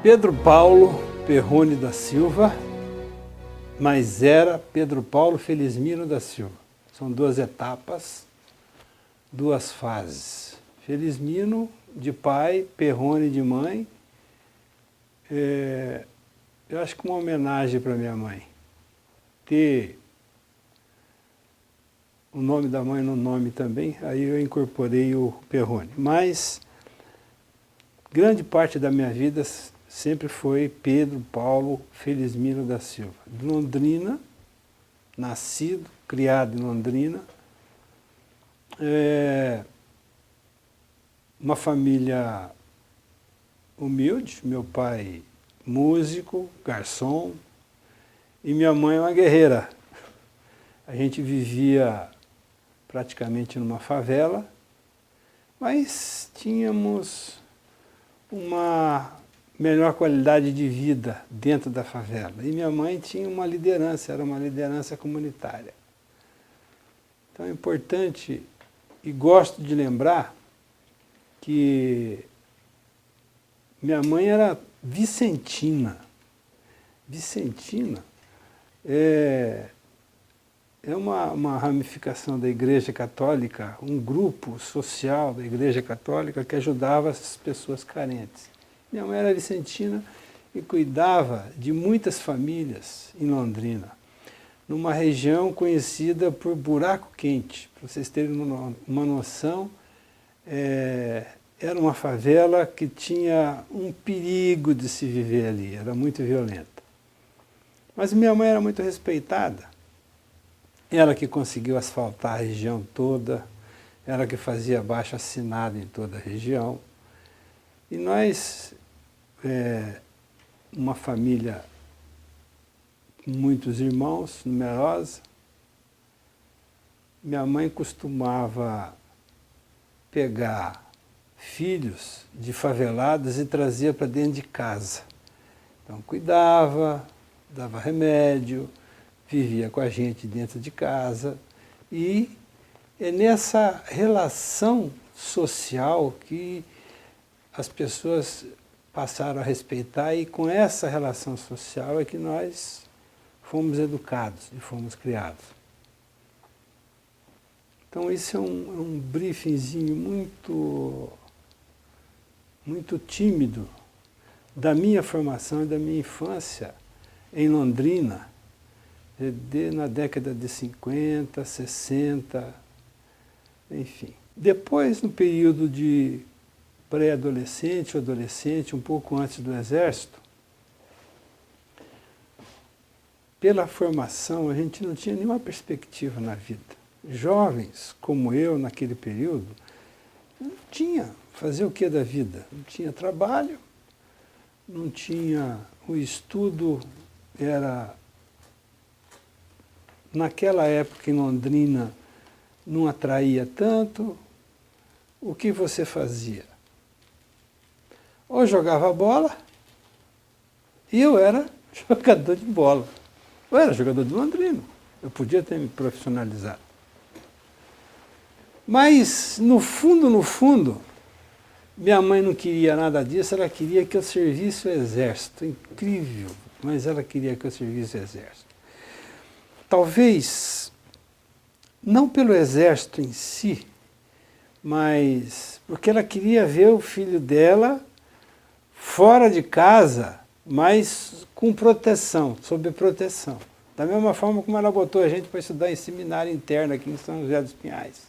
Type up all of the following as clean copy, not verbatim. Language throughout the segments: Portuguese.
Pedro Paulo Perrone da Silva, mas era Pedro Paulo Felizmino da Silva. São duas etapas, duas fases. Felizmino de pai, Perrone de mãe. Eu acho que uma homenagem para minha mãe. Ter o nome da mãe no nome também, aí eu incorporei o Perrone. Mas grande parte da minha vida sempre foi Pedro Paulo Felizmino da Silva. De Londrina, nascido, criado em Londrina. Uma família humilde, meu pai músico, garçom, e minha mãe uma guerreira. A gente vivia praticamente numa favela, mas tínhamos uma melhor qualidade de vida dentro da favela. E minha mãe tinha uma liderança, era uma liderança comunitária. Então é importante, e gosto de lembrar, que minha mãe era vicentina. Vicentina é uma ramificação da Igreja Católica, um grupo social da Igreja Católica que ajudava as pessoas carentes. Minha mãe era vicentina e cuidava de muitas famílias em Londrina, numa região conhecida por Buraco Quente. Para vocês terem uma noção, era uma favela que tinha um perigo de se viver ali, era muito violenta. Mas minha mãe era muito respeitada. Ela que conseguiu asfaltar a região toda, ela que fazia abaixo-assinado em toda a região. E nós, uma família com muitos irmãos, numerosa, minha mãe costumava pegar filhos de favelados e trazia para dentro de casa. Então cuidava, dava remédio, vivia com a gente dentro de casa, e é nessa relação social que as pessoas passaram a respeitar, e com essa relação social é que nós fomos educados e fomos criados. Então isso é um briefingzinho muito tímido da minha formação e da minha infância em Londrina, na década de 50, 60, enfim. Depois, no período de pré-adolescente ou adolescente, um pouco antes do Exército, pela formação a gente não tinha nenhuma perspectiva na vida. Jovens como eu, naquele período, não tinha fazer o que da vida? Não tinha trabalho, não tinha... O estudo era... Naquela época em Londrina não atraía tanto. O que você fazia? Ou jogava bola, e eu era jogador de bola. Eu era jogador de Londrina, eu podia ter me profissionalizado. Mas, no fundo, minha mãe não queria nada disso, ela queria que eu servisse o Exército. Incrível, mas ela queria que eu servisse o Exército. Talvez, não pelo Exército em si, mas porque ela queria ver o filho dela fora de casa, mas com proteção, sob proteção. Da mesma forma como ela botou a gente para estudar em seminário interno aqui em São José dos Pinhais.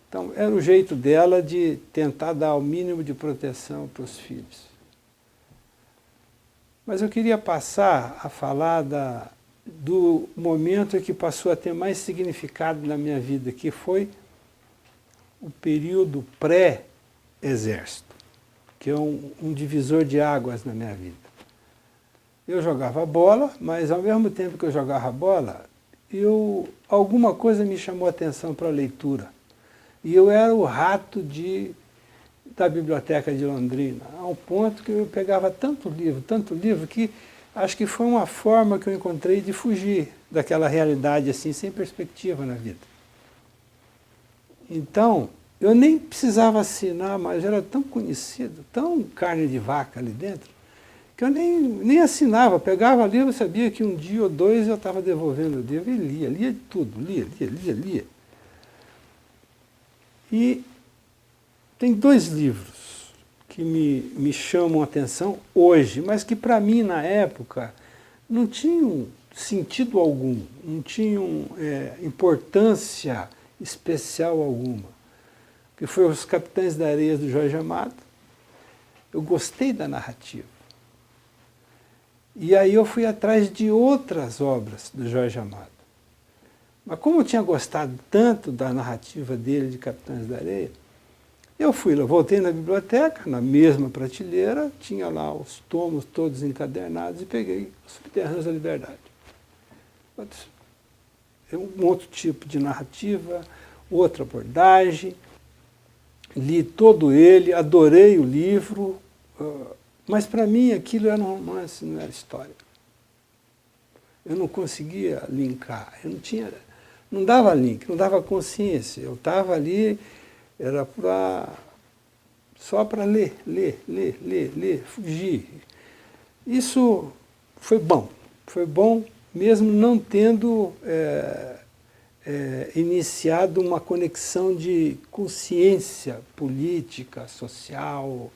Então, era o jeito dela de tentar dar o mínimo de proteção para os filhos. Mas eu queria passar a falar do momento que passou a ter mais significado na minha vida, que foi o período pré-exército, que é um divisor de águas na minha vida. Eu jogava bola, mas ao mesmo tempo que eu jogava bola, alguma coisa me chamou a atenção para a leitura. E eu era o rato da biblioteca de Londrina, ao ponto que eu pegava tanto livro, que acho que foi uma forma que eu encontrei de fugir daquela realidade assim, sem perspectiva na vida. Então, eu nem precisava assinar, mas era tão conhecido, tão carne de vaca ali dentro, que eu nem assinava, pegava livro, eu sabia que um dia ou dois eu estava devolvendo o livro e lia tudo, lia. E tem dois livros que me chamam a atenção hoje, mas que para mim na época não tinham sentido algum, não tinham importância especial alguma, que foi Os Capitães da Areia, do Jorge Amado. Eu gostei da narrativa. E aí eu fui atrás de outras obras do Jorge Amado. Mas como eu tinha gostado tanto da narrativa dele de Capitães da Areia, eu fui lá, voltei na biblioteca, na mesma prateleira, tinha lá os tomos todos encadernados e peguei Os Subterrâneos da Liberdade. É um outro tipo de narrativa, outra abordagem, li todo ele, adorei o livro, mas para mim aquilo era um romance, não era história. Eu não conseguia linkar, não dava link, não dava consciência. Eu estava ali, era só para ler, fugir. Isso foi bom mesmo não tendo iniciado uma conexão de consciência política, social,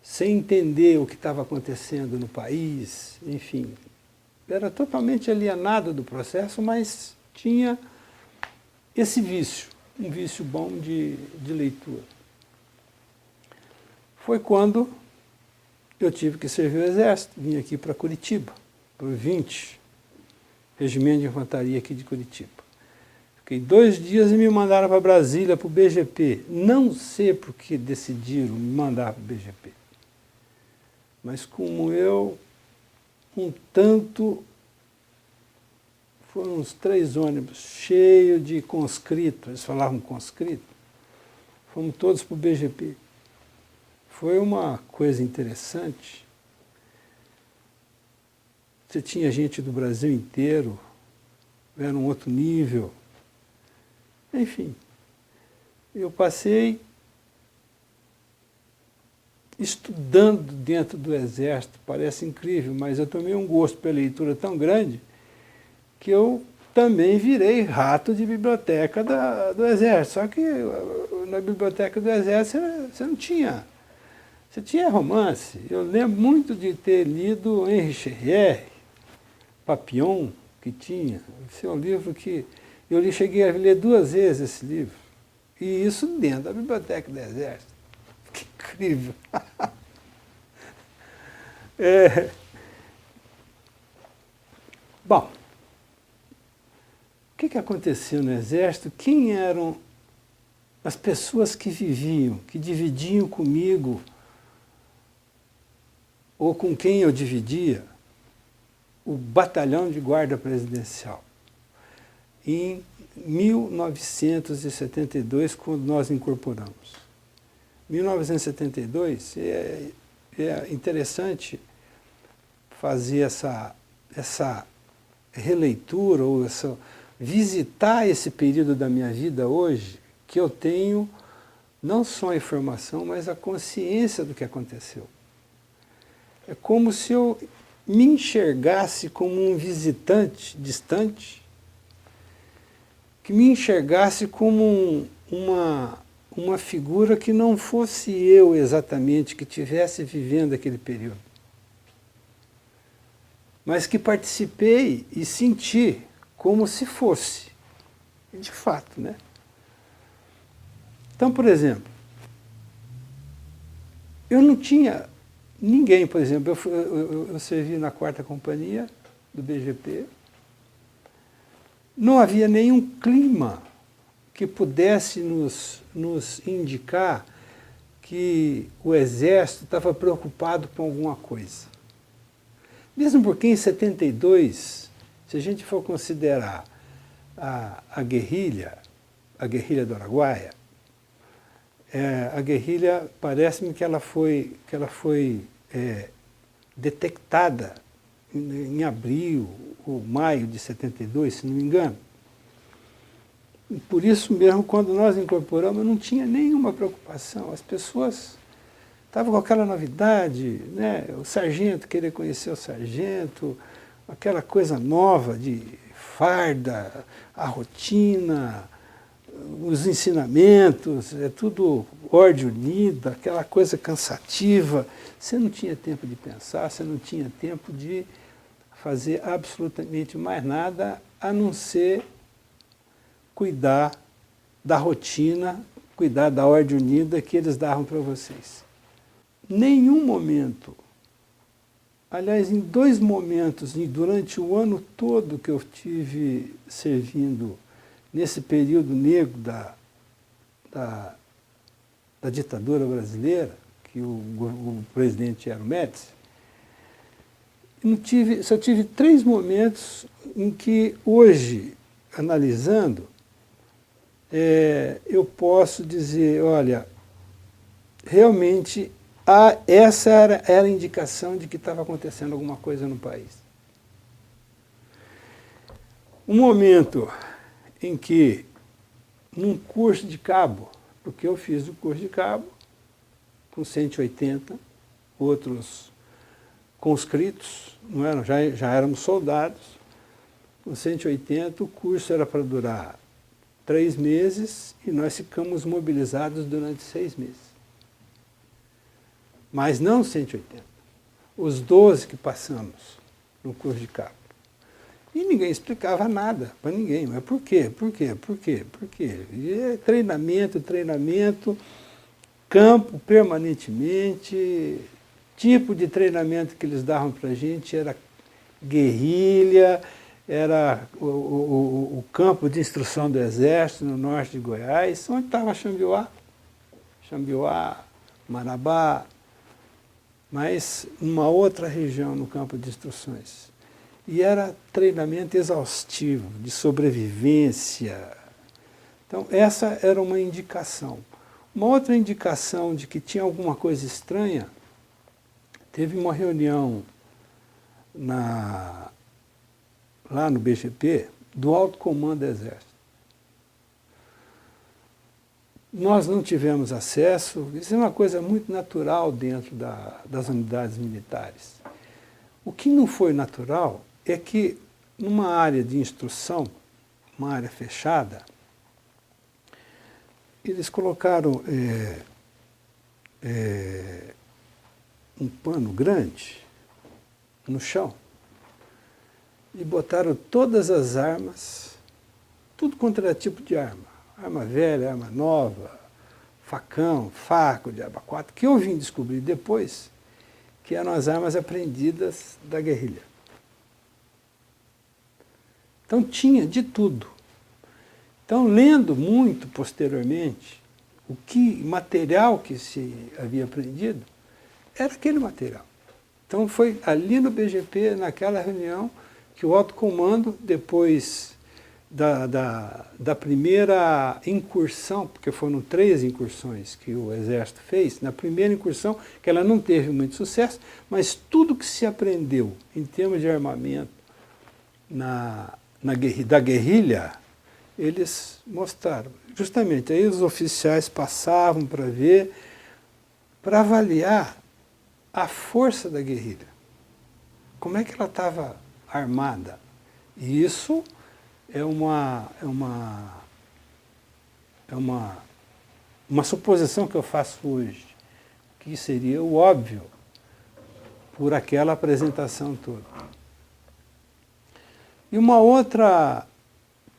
sem entender o que estava acontecendo no país, enfim. Era totalmente alienado do processo, mas tinha esse vício, um vício bom de leitura. Foi quando eu tive que servir o Exército, vim aqui para Curitiba, para o 20, Regimento de Infantaria aqui de Curitiba. Fiquei 2 dias e me mandaram para Brasília, para o BGP. Não sei por que decidiram me mandar para o BGP. Mas como eu, foram uns 3 ônibus cheios de conscritos, eles falavam conscrito, fomos todos para o BGP. Foi uma coisa interessante. Você tinha gente do Brasil inteiro, era um outro nível. Enfim, eu passei estudando dentro do Exército, parece incrível, mas eu tomei um gosto pela leitura tão grande que eu também virei rato de biblioteca do Exército. Só que na biblioteca do Exército você não tinha. Você tinha romance. Eu lembro muito de ter lido Henri Cherrier, Papillon, que tinha. Esse é um livro que eu cheguei a ler 2 vezes esse livro. E isso dentro da biblioteca do Exército. Que incrível! Bom, o que aconteceu no Exército? Quem eram as pessoas que viviam, que dividiam comigo, ou com quem eu dividia, o batalhão de guarda presidencial? Em 1972, quando nós incorporamos. 1972, é interessante fazer essa releitura, ou visitar esse período da minha vida hoje, que eu tenho não só a informação, mas a consciência do que aconteceu. É como se eu me enxergasse como um visitante distante, que me enxergasse como uma figura que não fosse eu exatamente, que estivesse vivendo aquele período, mas que participei e senti como se fosse, de fato, né? Então, por exemplo, eu não tinha ninguém, por exemplo, eu servi na 4ª Companhia do BGP, não havia nenhum clima que pudesse nos indicar que o Exército estava preocupado com alguma coisa. Mesmo porque em 72, se a gente for considerar a guerrilha do Araguaia, a guerrilha, parece-me que ela foi detectada em abril ou maio de 72, se não me engano. Por isso mesmo, quando nós incorporamos, não tinha nenhuma preocupação. As pessoas Estava com aquela novidade, né? O sargento, querer conhecer o sargento, aquela coisa nova de farda, a rotina, os ensinamentos, é tudo ordem unida, aquela coisa cansativa. Você não tinha tempo de pensar, você não tinha tempo de fazer absolutamente mais nada a não ser cuidar da rotina, cuidar da ordem unida que eles davam para vocês. Nenhum momento, aliás, em 2 momentos, durante o ano todo que eu tive servindo nesse período negro da ditadura brasileira, que o presidente era o Médici, só tive 3 momentos em que hoje, analisando, eu posso dizer, olha, realmente essa era a indicação de que estava acontecendo alguma coisa no país. Um momento em que, num curso de cabo, porque eu fiz o curso de cabo, com 180, outros conscritos, não eram, já éramos soldados, com 180, o curso era para durar 3 meses e nós ficamos mobilizados durante 6 meses. Mas não 180. Os 12 que passamos no curso de cabo. E ninguém explicava nada para ninguém. Mas por quê? Por quê? Por quê? Por quê? E treinamento, campo permanentemente, tipo de treinamento que eles davam para a gente era guerrilha, era o campo de instrução do Exército no norte de Goiás, onde estava Xambioá, Marabá, mas numa outra região no campo de instruções. E era treinamento exaustivo, de sobrevivência. Então, essa era uma indicação. Uma outra indicação de que tinha alguma coisa estranha, teve uma reunião lá no BGP, do Alto Comando do Exército. Nós não tivemos acesso, isso é uma coisa muito natural dentro das unidades militares. O que não foi natural é que, numa área de instrução, uma área fechada, eles colocaram um pano grande no chão e botaram todas as armas, tudo quanto era tipo de arma. Arma velha, arma nova, facão, faco de arma 4, que eu vim descobrir depois que eram as armas apreendidas da guerrilha. Então tinha de tudo. Então, lendo muito posteriormente, o material que se havia aprendido era aquele material. Então foi ali no BGP, naquela reunião, que o alto comando, depois da primeira incursão, porque foram 3 incursões que o Exército fez, na primeira incursão, que ela não teve muito sucesso, mas tudo que se aprendeu em termos de armamento da guerrilha, eles mostraram. Justamente, aí os oficiais passavam para ver, para avaliar a força da guerrilha. Como é que ela estava armada? E isso é uma suposição que eu faço hoje, que seria o óbvio por aquela apresentação toda. E uma outra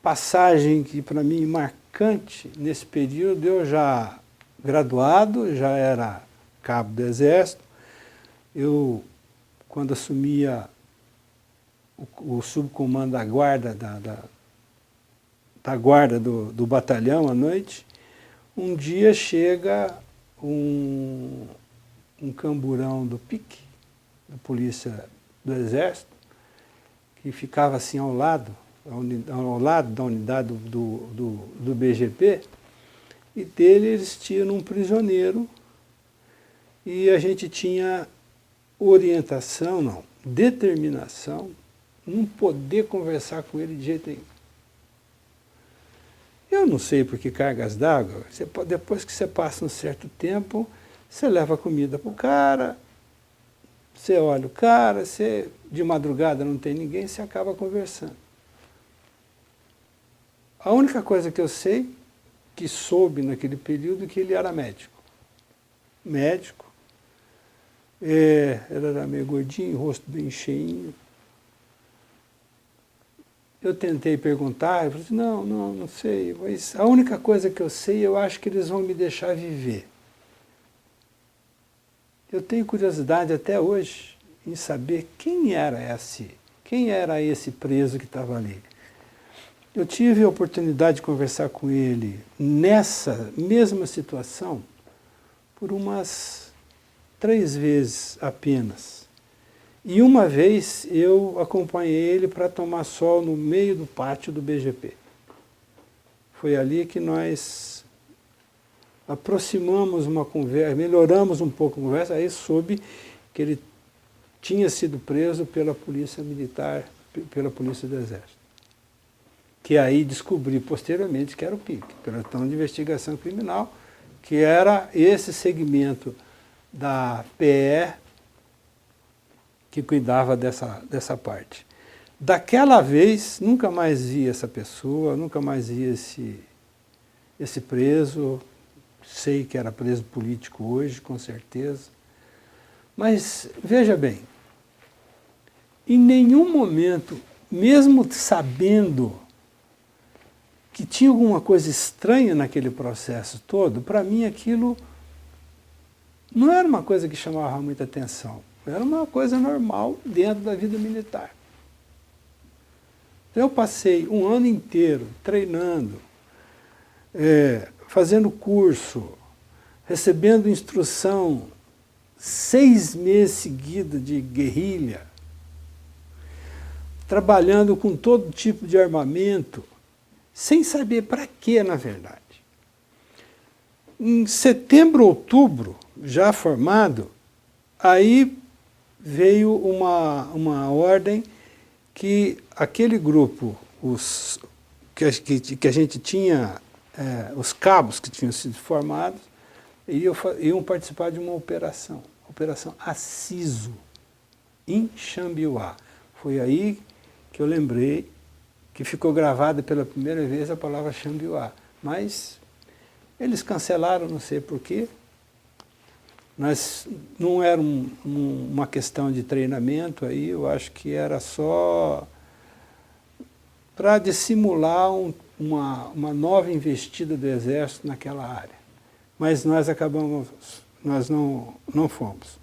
passagem que para mim marcante nesse período, eu já graduado, já era cabo do Exército, eu, quando assumia o subcomando da guarda, da guarda do batalhão à noite, um dia chega um camburão do PIC, da Polícia do Exército, que ficava assim ao lado da unidade do BGP, e dele eles tinham um prisioneiro, e a gente tinha orientação, não, determinação, não poder conversar com ele de jeito nenhum. Eu não sei por que cargas d'água, depois que você passa um certo tempo, Você leva comida para o cara, você olha o cara, você, de madrugada não tem ninguém, você acaba conversando. A única coisa que eu sei, que soube naquele período, que ele era médico. Médico. Ele era meio gordinho, rosto bem cheinho. Eu tentei perguntar, ele falou assim, não sei, mas a única coisa que eu sei, eu acho que eles vão me deixar viver. Eu tenho curiosidade até hoje em saber quem era esse preso que estava ali. Eu tive a oportunidade de conversar com ele nessa mesma situação por umas 3 vezes apenas. E uma vez eu acompanhei ele para tomar sol no meio do pátio do BGP. Foi ali que nós aproximamos uma conversa, melhoramos um pouco a conversa, aí soube que ele tinha sido preso pela Polícia Militar, pela Polícia do Exército. Que aí descobri posteriormente que era o PIC, Pelotão de Investigação Criminal, que era esse segmento da PE que cuidava dessa parte. Daquela vez, nunca mais vi essa pessoa, nunca mais vi esse preso, sei que era preso político hoje, com certeza. Mas, veja bem, em nenhum momento, mesmo sabendo que tinha alguma coisa estranha naquele processo todo, para mim aquilo não era uma coisa que chamava muita atenção. Era uma coisa normal dentro da vida militar. Eu passei um ano inteiro treinando, fazendo curso, recebendo instrução, 6 meses seguidos de guerrilha, trabalhando com todo tipo de armamento, sem saber para quê, na verdade. Em setembro, outubro, já formado, aí veio uma ordem que aquele grupo, que a gente tinha, os cabos que tinham sido formados, iam participar de uma operação Aciso, em Xambiuá. Foi aí que eu lembrei que ficou gravada pela primeira vez a palavra Xambiuá. Mas eles cancelaram, não sei porquê. Mas não era uma questão de treinamento aí, eu acho que era só para dissimular uma nova investida do Exército naquela área. Mas nós não fomos.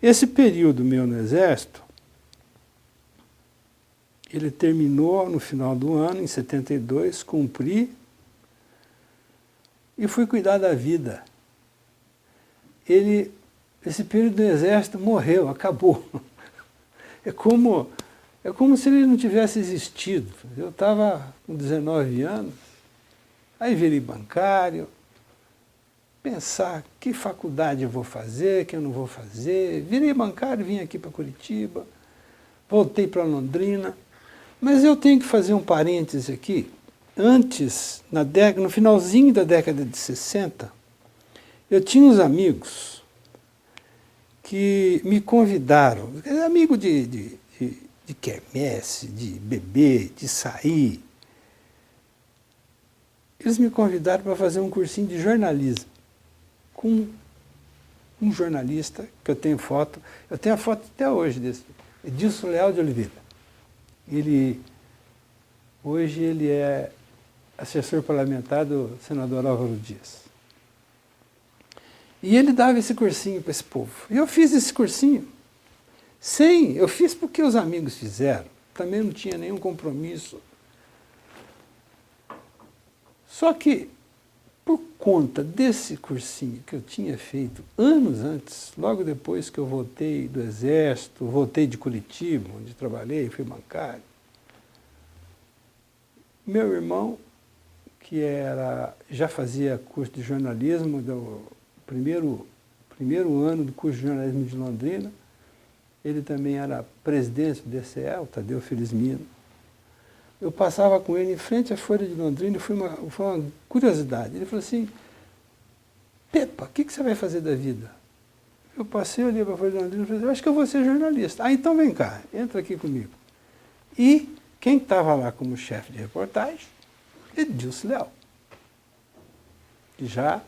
Esse período meu no Exército, ele terminou no final do ano, em 72, cumpri e fui cuidar da vida. Esse período do Exército morreu, acabou. É como se ele não tivesse existido. Eu estava com 19 anos, aí virei bancário, pensar que faculdade eu vou fazer, que eu não vou fazer. Virei bancário, vim aqui para Curitiba, voltei para Londrina. Mas eu tenho que fazer um parêntese aqui. Antes, no finalzinho da década de 60, eu tinha uns amigos que me convidaram, amigo de quermesse, de beber, de sair. Eles me convidaram para fazer um cursinho de jornalismo com um jornalista, que eu tenho a foto até hoje desse, Edilson Leal de Oliveira. Hoje ele é assessor parlamentar do senador Álvaro Dias. E ele dava esse cursinho para esse povo. E eu fiz esse cursinho. Eu fiz porque os amigos fizeram. Também não tinha nenhum compromisso. Só que, por conta desse cursinho que eu tinha feito anos antes, logo depois que eu voltei do Exército, voltei de Curitiba, onde trabalhei, fui bancário, meu irmão, que já fazia curso de jornalismo, do primeiro ano do curso de jornalismo de Londrina, ele também era presidente do DCE, o Tadeu Felizmino. Eu passava com ele em frente à Folha de Londrina e foi uma curiosidade. Ele falou assim, Pepa, o que você vai fazer da vida? Eu passei, olhei para a folha de jornalismo e falei, eu acho que eu vou ser jornalista. Ah, então vem cá, entra aqui comigo. E quem estava lá como chefe de reportagem? Edilson Leal, que já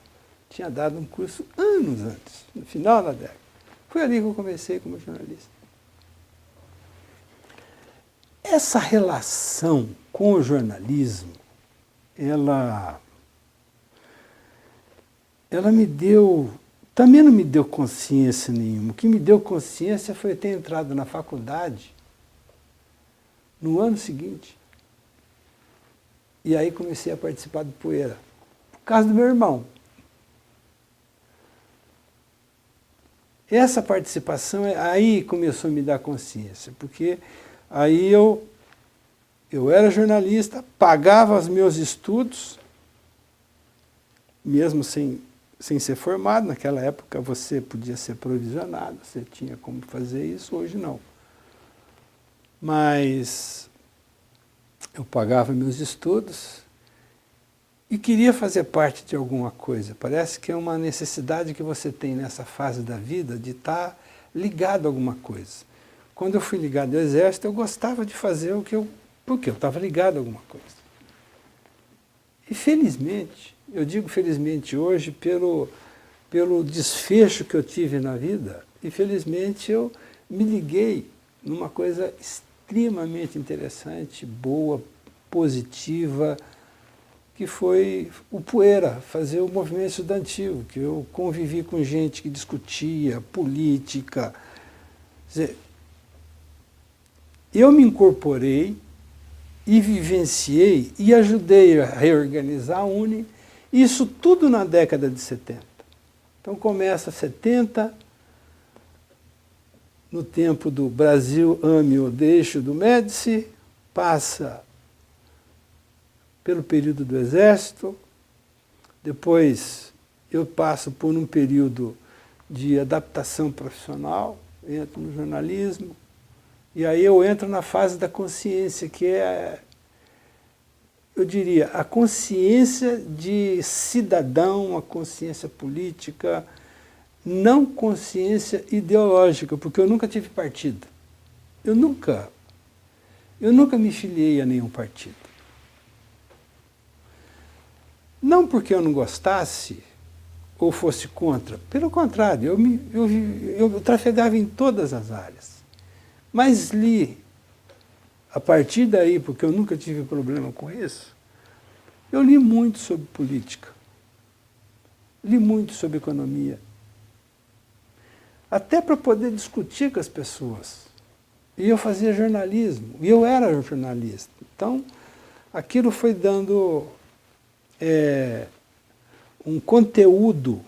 tinha dado um curso anos antes, no final da década. Foi ali que eu comecei como jornalista. Essa relação com o jornalismo, ela me deu, também não me deu consciência nenhuma. O que me deu consciência foi ter entrado na faculdade no ano seguinte. E aí comecei a participar do Poeira, por causa do meu irmão. Essa participação, aí começou a me dar consciência, porque aí eu era jornalista, pagava os meus estudos, mesmo sem ser formado. Naquela época você podia ser provisionado, você tinha como fazer isso, hoje não. Mas eu pagava meus estudos e queria fazer parte de alguma coisa. Parece que é uma necessidade que você tem nessa fase da vida de estar ligado a alguma coisa. Quando eu fui ligado ao Exército, eu gostava de fazer porque eu estava ligado a alguma coisa. E felizmente, eu digo felizmente hoje pelo desfecho que eu tive na vida, e felizmente eu me liguei numa coisa extremamente interessante, boa, positiva, que foi o Poeira, fazer o movimento estudantil, que eu convivi com gente que discutia política. Quer dizer, eu me incorporei e vivenciei e ajudei a reorganizar a UNE, isso tudo na década de 70. Então começa 70, no tempo do Brasil ame ou deixe do Médici, passa pelo período do Exército, depois eu passo por um período de adaptação profissional, entro no jornalismo, e aí eu entro na fase da consciência, que é, eu diria, a consciência de cidadão, a consciência política, não consciência ideológica, porque eu nunca tive partido. Eu nunca me filiei a nenhum partido. Não porque eu não gostasse ou fosse contra, pelo contrário, eu trafegava em todas as áreas. Mas li, a partir daí, porque eu nunca tive problema com isso, eu li muito sobre política, li muito sobre economia, até para poder discutir com as pessoas. E eu fazia jornalismo, e eu era jornalista. Então, aquilo foi dando um conteúdo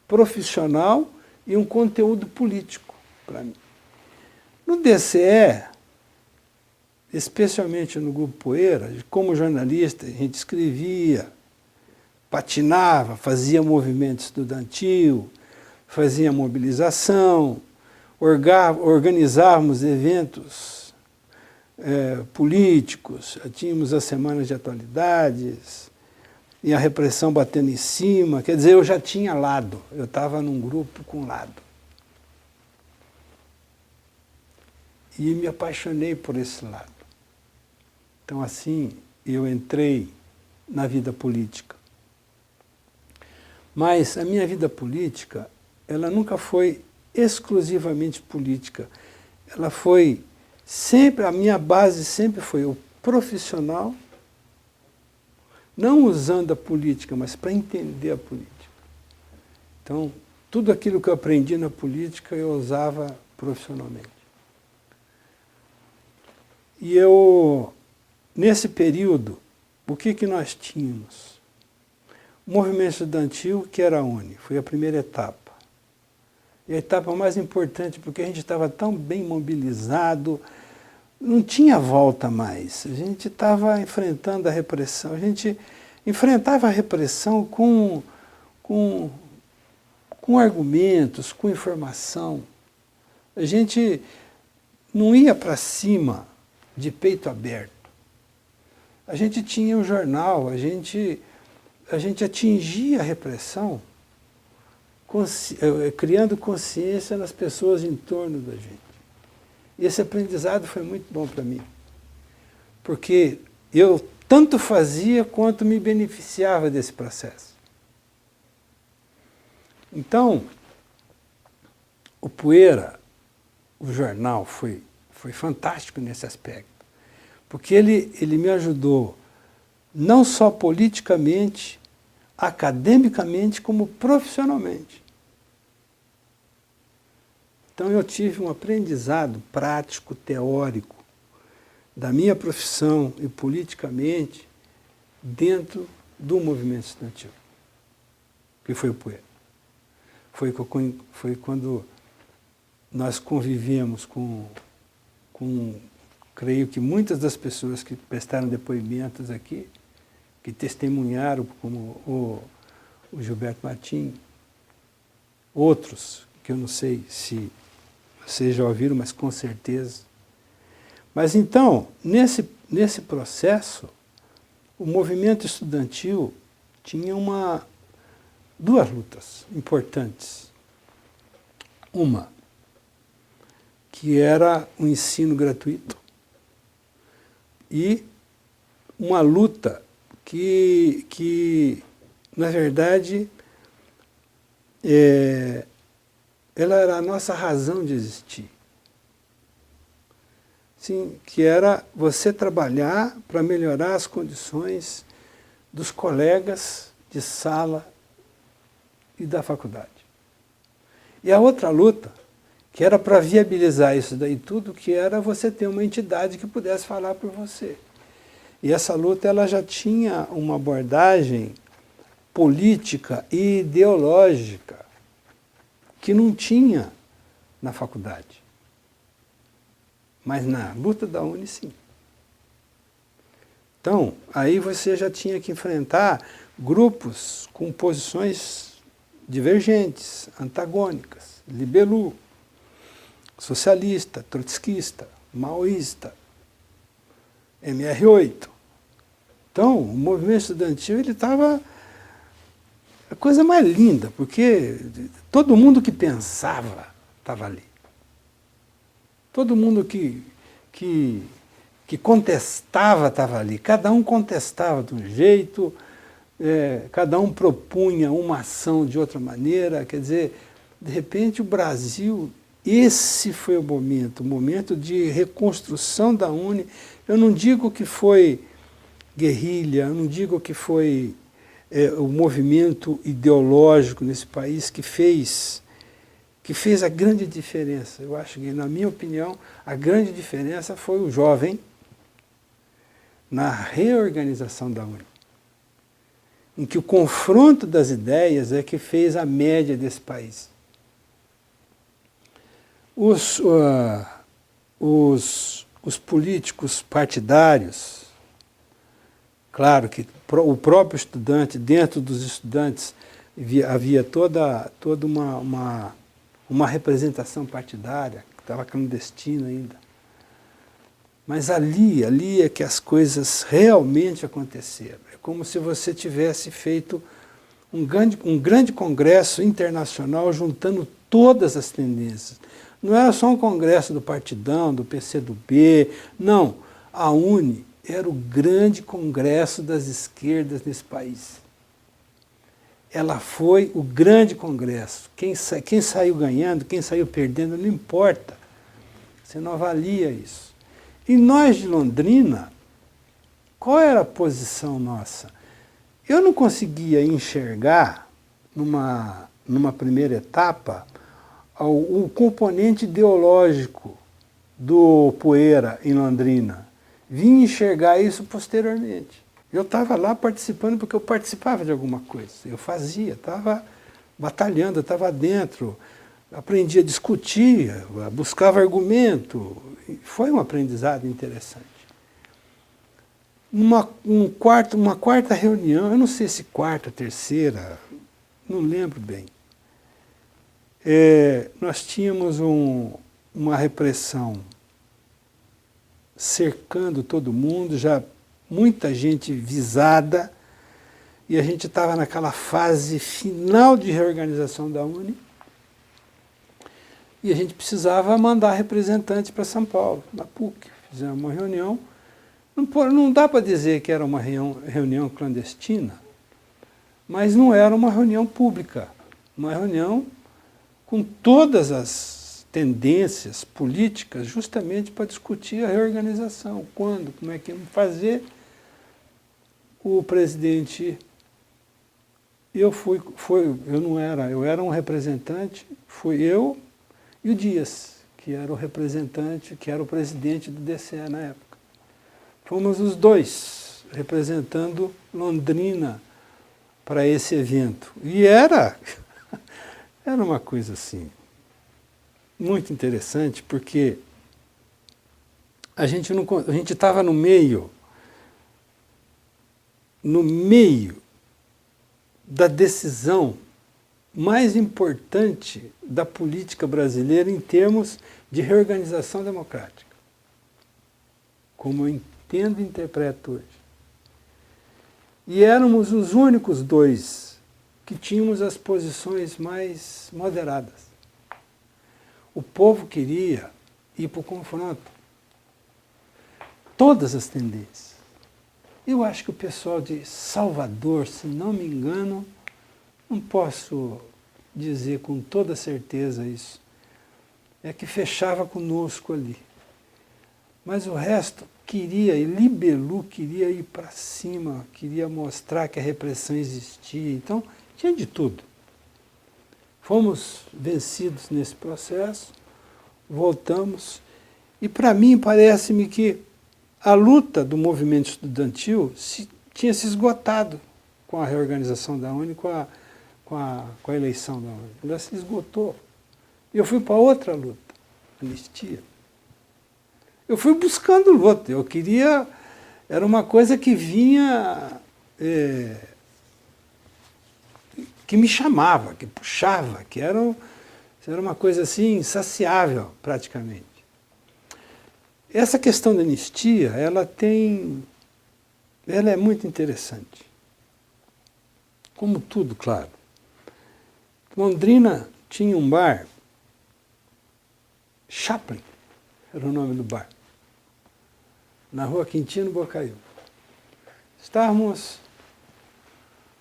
profissional e um conteúdo político para mim. No DCE, especialmente no Grupo Poeira, como jornalista, a gente escrevia, patinava, fazia movimento estudantil, fazia mobilização, organizávamos eventos políticos, tínhamos as semanas de atualidades, e a repressão batendo em cima. Quer dizer, eu já tinha lado, eu estava num grupo com lado. E me apaixonei por esse lado. Então, assim, eu entrei na vida política. Mas a minha vida política, ela nunca foi exclusivamente política. Ela foi sempre, a minha base sempre foi o profissional, não usando a política, mas para entender a política. Então, tudo aquilo que eu aprendi na política, eu usava profissionalmente. E nesse período, o que nós tínhamos? O movimento estudantil, que era a UNE, foi a primeira etapa. E a etapa mais importante, porque a gente estava tão bem mobilizado, não tinha volta mais. A gente estava enfrentando a repressão. A gente enfrentava a repressão com argumentos, com informação. A gente não ia para cima de peito aberto. A gente tinha um jornal, a gente a gente atingia a repressão criando consciência nas pessoas em torno da gente. E esse aprendizado foi muito bom para mim, porque eu tanto fazia quanto me beneficiava desse processo. Então, o Poeira, o jornal, foi fantástico nesse aspecto, porque ele me ajudou não só politicamente, academicamente, como profissionalmente. Então eu tive um aprendizado prático, teórico, da minha profissão e politicamente dentro do movimento estudantil, que foi o Poeira. Foi quando nós convivemos com, creio que muitas das pessoas que prestaram depoimentos aqui, que testemunharam, como o Gilberto Martim, outros, que eu não sei se vocês já ouviram, mas com certeza. Mas então, nesse processo, o movimento estudantil tinha duas lutas importantes. Uma, que era o ensino gratuito, e uma luta que na verdade, ela era a nossa razão de existir. Sim, que era você trabalhar para melhorar as condições dos colegas de sala e da faculdade. E a outra luta, que era para viabilizar isso daí tudo, que era você ter uma entidade que pudesse falar por você. E essa luta ela já tinha uma abordagem política e ideológica que não tinha na faculdade. Mas na luta da UNE, sim. Então, aí você já tinha que enfrentar grupos com posições divergentes, antagônicas, libelu, socialista, trotskista, maoísta, MR8. Então, o movimento estudantil ele estava a coisa mais linda, porque todo mundo que pensava estava ali. Todo mundo que contestava estava ali. Cada um contestava de um jeito, cada um propunha uma ação de outra maneira. Quer dizer, de repente o Brasil, esse foi o momento de reconstrução da UNE. Eu não digo que foi guerrilha, eu não digo que foi o movimento ideológico nesse país que fez a grande diferença. Eu acho que, na minha opinião, a grande diferença foi o jovem na reorganização da UNE, em que o confronto das ideias é que fez a média desse país. Os políticos partidários, claro que o próprio estudante, dentro dos estudantes, havia toda uma representação partidária, que estava clandestina ainda. Mas ali é que as coisas realmente aconteceram. É como se você tivesse feito um grande congresso internacional juntando todas as tendências. Não era só um congresso do Partidão, do PCdoB, não. A UNE era o grande congresso das esquerdas nesse país. Ela foi o grande congresso. Quem saiu ganhando, quem saiu perdendo, não importa. Você não avalia isso. E nós de Londrina, qual era a posição nossa? Eu não conseguia enxergar, numa primeira etapa, o componente ideológico do Poeira em Londrina. Vim enxergar isso posteriormente. Eu estava lá participando porque eu participava de alguma coisa. Eu fazia, estava batalhando, estava dentro, aprendia a discutir, buscava argumento. Foi um aprendizado interessante. Uma quarta reunião, eu não sei se quarta, terceira, não lembro bem. Nós tínhamos uma repressão cercando todo mundo, já muita gente visada, e a gente estava naquela fase final de reorganização da UNE, e a gente precisava mandar representante para São Paulo, na PUC. Fizemos uma reunião. Não dá para dizer que era uma reunião clandestina, mas não era uma reunião pública. Uma reunião com todas as tendências políticas, justamente para discutir a reorganização. Quando, como é que íamos fazer. O presidente... eu era um representante, fui eu e o Dias, que era o representante, que era o presidente do DCE na época. Fomos os dois representando Londrina para esse evento. E era uma coisa assim, muito interessante, porque a gente estava no meio da decisão mais importante da política brasileira em termos de reorganização democrática, como eu entendo e interpreto hoje. E éramos os únicos dois que tínhamos as posições mais moderadas. O povo queria ir para o confronto. Todas as tendências. Eu acho que o pessoal de Salvador, se não me engano, não posso dizer com toda certeza isso, é que fechava conosco ali. Mas o resto queria, e Libelu queria ir para cima, queria mostrar que a repressão existia, então tinha de tudo. Fomos vencidos nesse processo, voltamos, e para mim parece-me que a luta do movimento estudantil tinha se esgotado com a reorganização da UNE, com a eleição da UNE. Ela se esgotou. E eu fui para outra luta, anistia. Eu fui buscando luta, eu queria... Era uma coisa que vinha... que me chamava, que puxava, que era uma coisa assim insaciável, praticamente. Essa questão da anistia, ela é muito interessante. Como tudo, claro. Londrina tinha um bar, Chaplin era o nome do bar, na rua Quintino Bocaiúva. Estávamos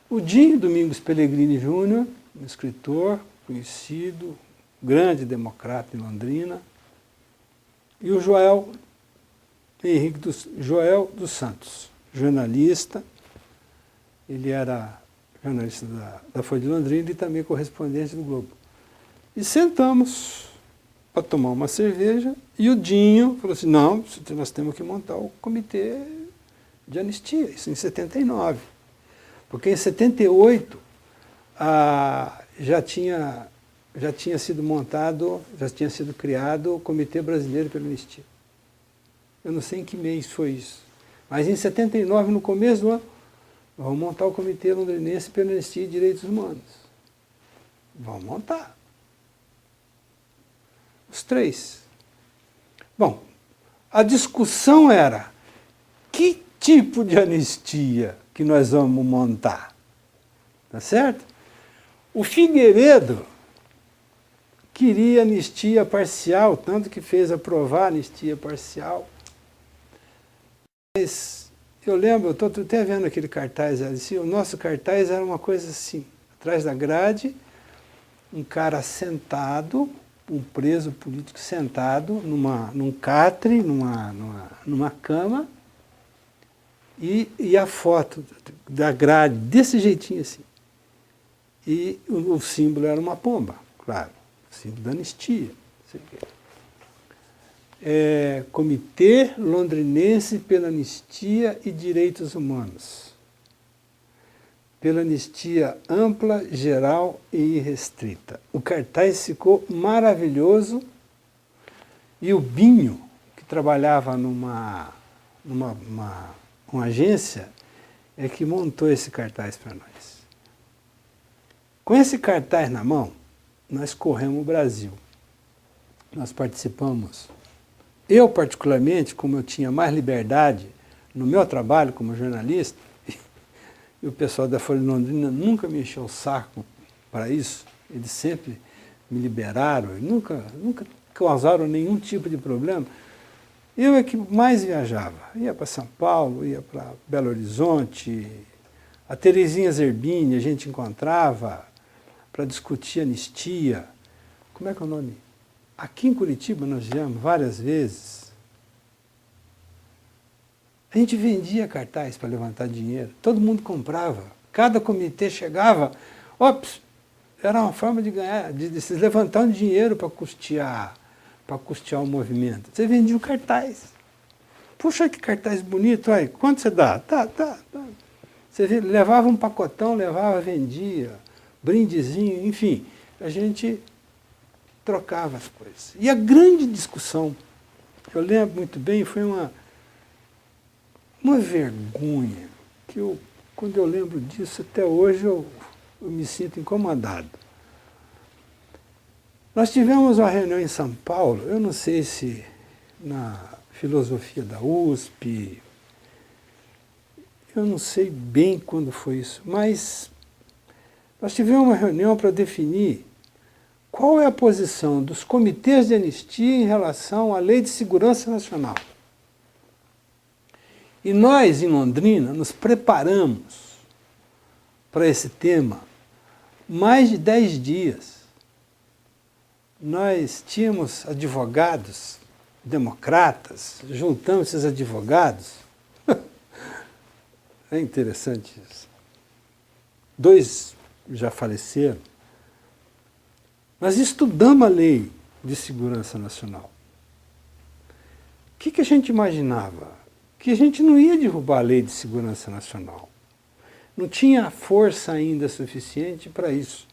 o Dinho Domingos Pellegrini Júnior, um escritor conhecido, grande democrata em Londrina, e o Joel dos Santos, jornalista. Ele era jornalista da Folha de Londrina e também correspondente do Globo. E sentamos para tomar uma cerveja e o Dinho falou assim, não, nós temos que montar o comitê de anistia, isso em 79. Porque em 78 já tinha sido montado, já tinha sido criado o Comitê Brasileiro pela Anistia. Eu não sei em que mês foi isso. Mas em 79, no começo do ano, vamos montar o Comitê Londrinense pela Anistia e Direitos Humanos. Vamos montar. Os três. Bom, a discussão era que tipo de anistia que nós vamos montar. Tá certo? O Figueiredo queria anistia parcial, tanto que fez aprovar a anistia parcial. Mas eu lembro, eu estou até vendo aquele cartaz, assim, o nosso cartaz era uma coisa assim, atrás da grade, um cara sentado, um preso político sentado num catre, numa cama, e a foto da grade desse jeitinho assim. E o símbolo era uma pomba, claro, o símbolo da anistia. Comitê Londrinense pela Anistia e Direitos Humanos. Pela anistia ampla, geral e irrestrita. O cartaz ficou maravilhoso e o Binho, que trabalhava numa agência, é que montou esse cartaz para nós. Com esse cartaz na mão, nós corremos o Brasil. Nós participamos. Eu, particularmente, como eu tinha mais liberdade no meu trabalho como jornalista, e o pessoal da Folha de Londrina nunca me encheu o saco para isso, eles sempre me liberaram, nunca causaram nenhum tipo de problema. Eu é que mais viajava, ia para São Paulo, ia para Belo Horizonte, a Terezinha Zerbini a gente encontrava para discutir anistia. Como é que é o nome? Aqui em Curitiba nós viemos várias vezes. A gente vendia cartaz para levantar dinheiro, todo mundo comprava, cada comitê chegava, ops, era uma forma de ganhar, de se levantar um dinheiro para custear o movimento. Você vendia o cartaz. Puxa, que cartaz bonito, aí, quanto você dá? Tá. Você levava um pacotão, vendia, brindezinho, enfim, a gente trocava as coisas. E a grande discussão, eu lembro muito bem, foi uma vergonha, que quando eu lembro disso, até hoje eu me sinto incomodado. Nós tivemos uma reunião em São Paulo, eu não sei se na filosofia da USP, eu não sei bem quando foi isso, mas nós tivemos uma reunião para definir qual é a posição dos comitês de anistia em relação à Lei de Segurança Nacional. E nós, em Londrina, nos preparamos para esse tema mais de 10 dias. Nós tínhamos advogados democratas, juntamos esses advogados. É interessante isso. 2 já faleceram. Nós estudamos a Lei de Segurança Nacional. O que a gente imaginava? Que a gente não ia derrubar a Lei de Segurança Nacional. Não tinha força ainda suficiente para isso.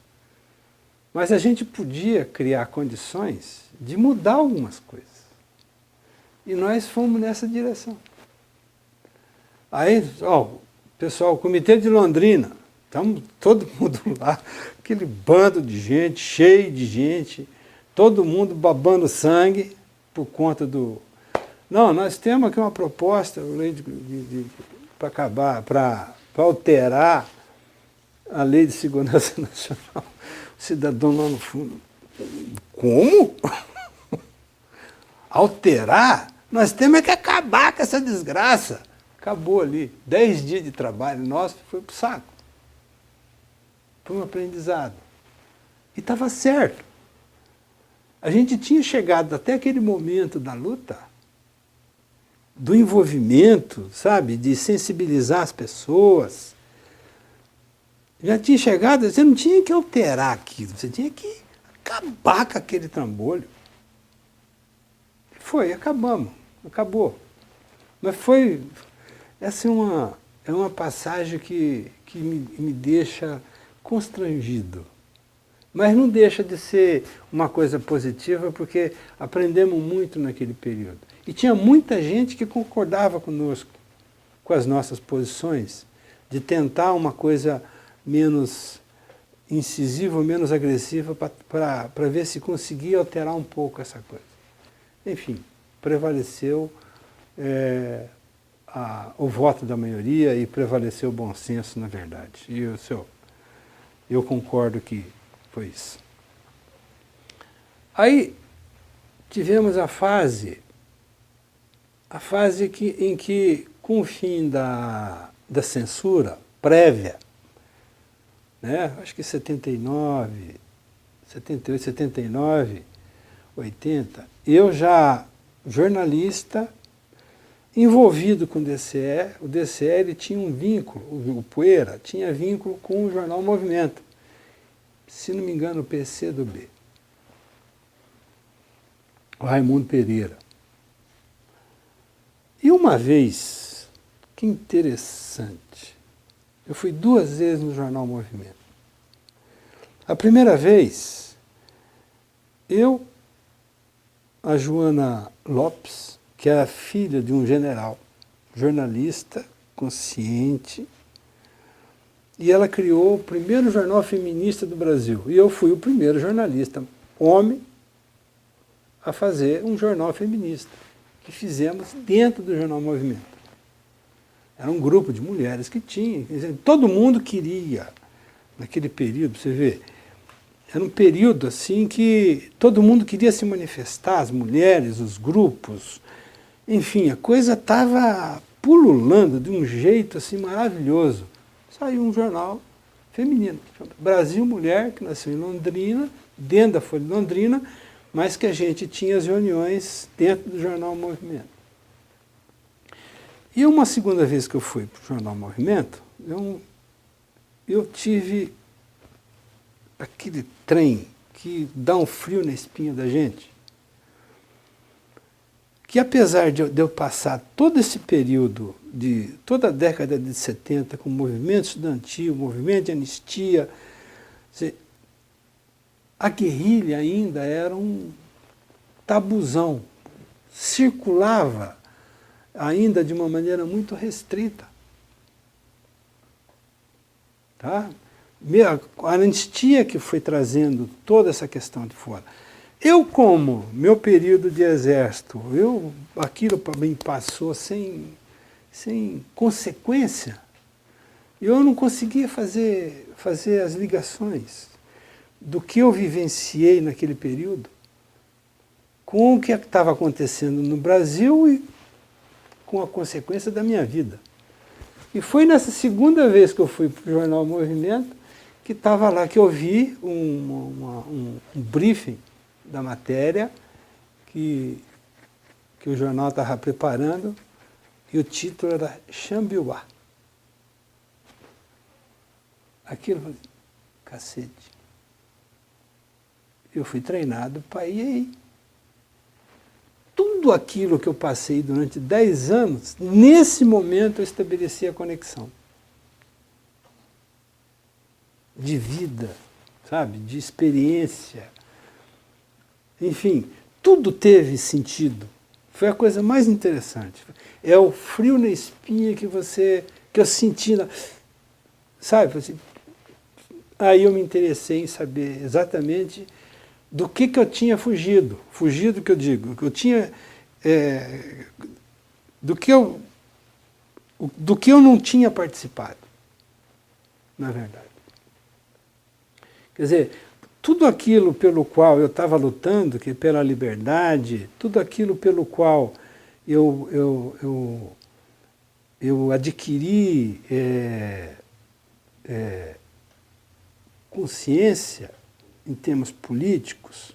Mas a gente podia criar condições de mudar algumas coisas. E nós fomos nessa direção. Aí, pessoal, o Comitê de Londrina, estamos todo mundo lá, aquele bando de gente, cheio de gente, todo mundo babando sangue por conta do... Não, nós temos aqui uma proposta para acabar, para alterar a Lei de Segurança Nacional. O cidadão lá no fundo, como? Alterar? Nós temos que acabar com essa desgraça. Acabou ali. 10 dias de trabalho nosso foi para o saco. Foi um aprendizado. E estava certo. A gente tinha chegado até aquele momento da luta, do envolvimento, sabe, de sensibilizar as pessoas. Já tinha chegado, você não tinha que alterar aquilo, você tinha que acabar com aquele trambolho. Foi, acabou. Mas foi, essa é uma passagem que me deixa constrangido. Mas não deixa de ser uma coisa positiva, porque aprendemos muito naquele período. E tinha muita gente que concordava conosco, com as nossas posições, de tentar uma coisa menos incisiva, menos agressiva, para ver se conseguia alterar um pouco essa coisa. Enfim, prevaleceu o voto da maioria e prevaleceu o bom senso, na verdade. E eu concordo que foi isso. Aí tivemos a fase em que, com o fim da censura prévia, né, acho que 79, 78, 79, 80, eu já, jornalista, envolvido com o DCE ele tinha um vínculo, o Poeira tinha vínculo com o jornal Movimento, se não me engano, o PCdoB, o Raimundo Pereira. E uma vez, que interessante, eu fui 2 vezes no jornal Movimento. A primeira vez, a Joana Lopes, que era filha de um general, jornalista, consciente, e ela criou o primeiro jornal feminista do Brasil. E eu fui o primeiro jornalista homem a fazer um jornal feminista, que fizemos dentro do jornal Movimento. Era um grupo de mulheres que tinha. Quer dizer, todo mundo queria, naquele período, você vê, era um período assim que todo mundo queria se manifestar, as mulheres, os grupos, enfim, a coisa estava pululando de um jeito assim maravilhoso. Saiu um jornal feminino, Brasil Mulher, que nasceu em Londrina, dentro da Folha de Londrina, mas que a gente tinha as reuniões dentro do jornal Movimento. E uma segunda vez que eu fui para o jornal Movimento, eu tive aquele trem que dá um frio na espinha da gente, que apesar de eu passar todo esse período, toda a década de 70, com o movimento estudantil, movimento de anistia, a guerrilha ainda era um tabuzão, circulava ainda de uma maneira muito restrita. Tá? A anistia que foi trazendo toda essa questão de fora. Eu, como meu período de exército, aquilo para mim passou sem consequência, eu não conseguia fazer as ligações do que eu vivenciei naquele período com o que estava acontecendo no Brasil e com a consequência da minha vida. E foi nessa segunda vez que eu fui para o jornal Movimento que estava lá, que eu vi um briefing da matéria que o jornal estava preparando, e o título era Xambiuá. Aquilo, cacete. Eu fui treinado para ir aí. Tudo aquilo que eu passei durante 10 anos, nesse momento eu estabeleci a conexão. De vida, sabe? De experiência. Enfim, tudo teve sentido. Foi a coisa mais interessante. É o frio na espinha que eu senti, sabe? Assim, aí eu me interessei em saber exatamente do que eu tinha fugido. Fugido que eu digo, que eu tinha, do que eu não tinha participado, na verdade. Quer dizer, tudo aquilo pelo qual eu estava lutando, que pela liberdade, tudo aquilo pelo qual eu adquiri consciência em termos políticos,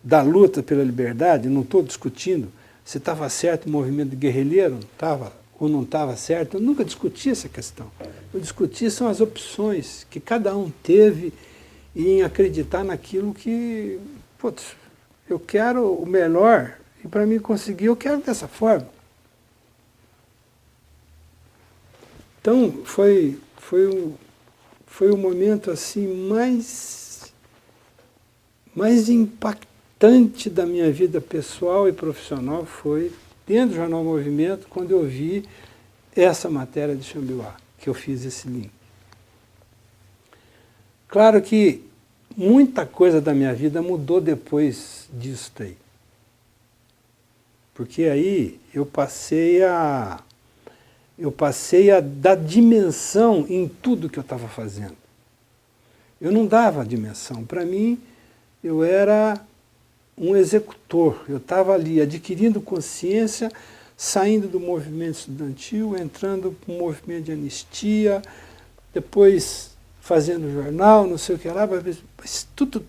da luta pela liberdade, não estou discutindo se estava certo o movimento guerrilheiro, não estava, ou não estava certo, eu nunca discuti essa questão. Eu discuti são as opções que cada um teve em acreditar naquilo que, putz, eu quero o melhor, e para mim conseguir, eu quero dessa forma. Então, foi o momento assim mais impactante da minha vida pessoal e profissional, foi dentro do Jornal Movimento, quando eu vi essa matéria de Xambiuá, que eu fiz esse link. Claro que muita coisa da minha vida mudou depois disso daí. Porque aí eu passei a dar dimensão em tudo que eu estava fazendo. Eu não dava dimensão. Para mim, eu era um executor. Eu estava ali adquirindo consciência, saindo do movimento estudantil, entrando para o movimento de anistia, depois fazendo jornal, não sei o que lá, mas tudo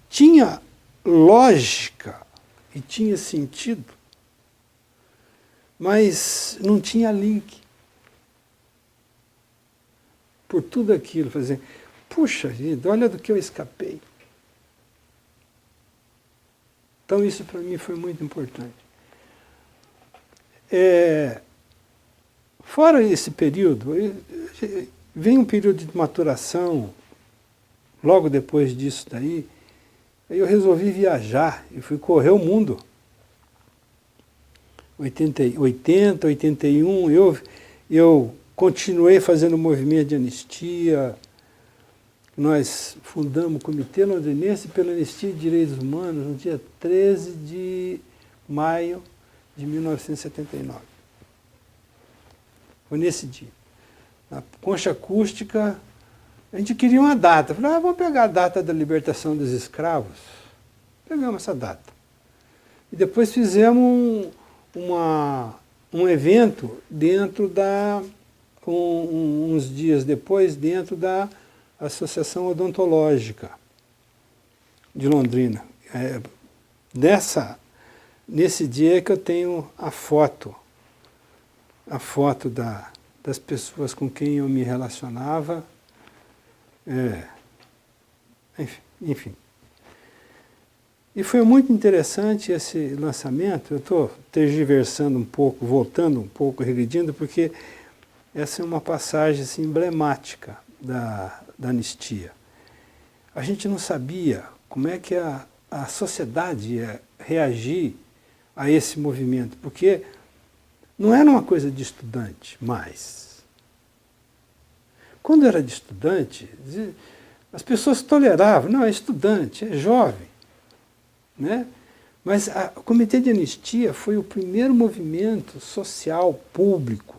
tinha lógica e tinha sentido, mas não tinha link. Por tudo aquilo, fazer, puxa vida, olha do que eu escapei. Então isso para mim foi muito importante. Fora esse período, vem um período de maturação, logo depois disso daí, aí eu resolvi viajar e fui correr o mundo. 80, 81, eu continuei fazendo o movimento de anistia. Nós fundamos o Comitê Londrinense pela Anistia e Direitos Humanos no dia 13 de maio de 1979. Foi nesse dia. Na concha acústica, a gente queria uma data. Falei, vamos pegar a data da libertação dos escravos. Pegamos essa data. E depois fizemos um evento dentro da... uns dias depois, dentro da Associação Odontológica de Londrina. Nesse dia que eu tenho a foto das pessoas com quem eu me relacionava. Enfim. E foi muito interessante esse lançamento. Eu estou tergiversando um pouco, voltando um pouco, regredindo, porque essa é uma passagem assim, emblemática da anistia. A gente não sabia como é que a sociedade ia reagir a esse movimento, porque não era uma coisa de estudante mais. Quando era de estudante, as pessoas toleravam, não, é estudante, é jovem. Né? Mas o Comitê de Anistia foi o primeiro movimento social público,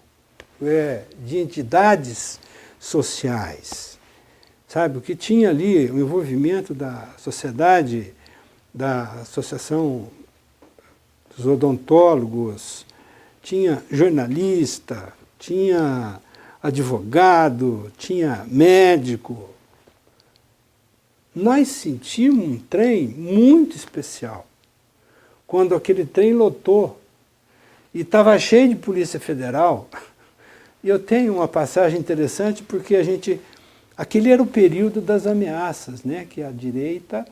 de entidades sociais, sabe? O que tinha ali o envolvimento da sociedade, da Associação dos Odontólogos, tinha jornalista, tinha advogado, tinha médico. Nós sentimos um trem muito especial, quando aquele trem lotou e estava cheio de Polícia Federal. E eu tenho uma passagem interessante porque aquele era o período das ameaças, né? Que a direita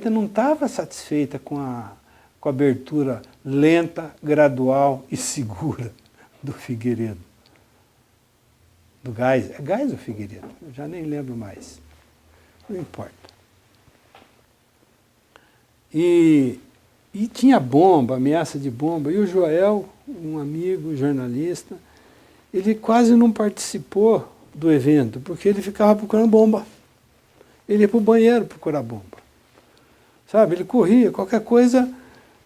não estava satisfeita com a abertura lenta, gradual e segura do Figueiredo. Do Geisel. É Geisel ou Figueiredo? Eu já nem lembro mais. Não importa. E tinha bomba, ameaça de bomba. E o Joel, um amigo, jornalista, ele quase não participou do evento, porque ele ficava procurando bomba. Ele ia para o banheiro procurar bomba. Sabe, ele corria, qualquer coisa,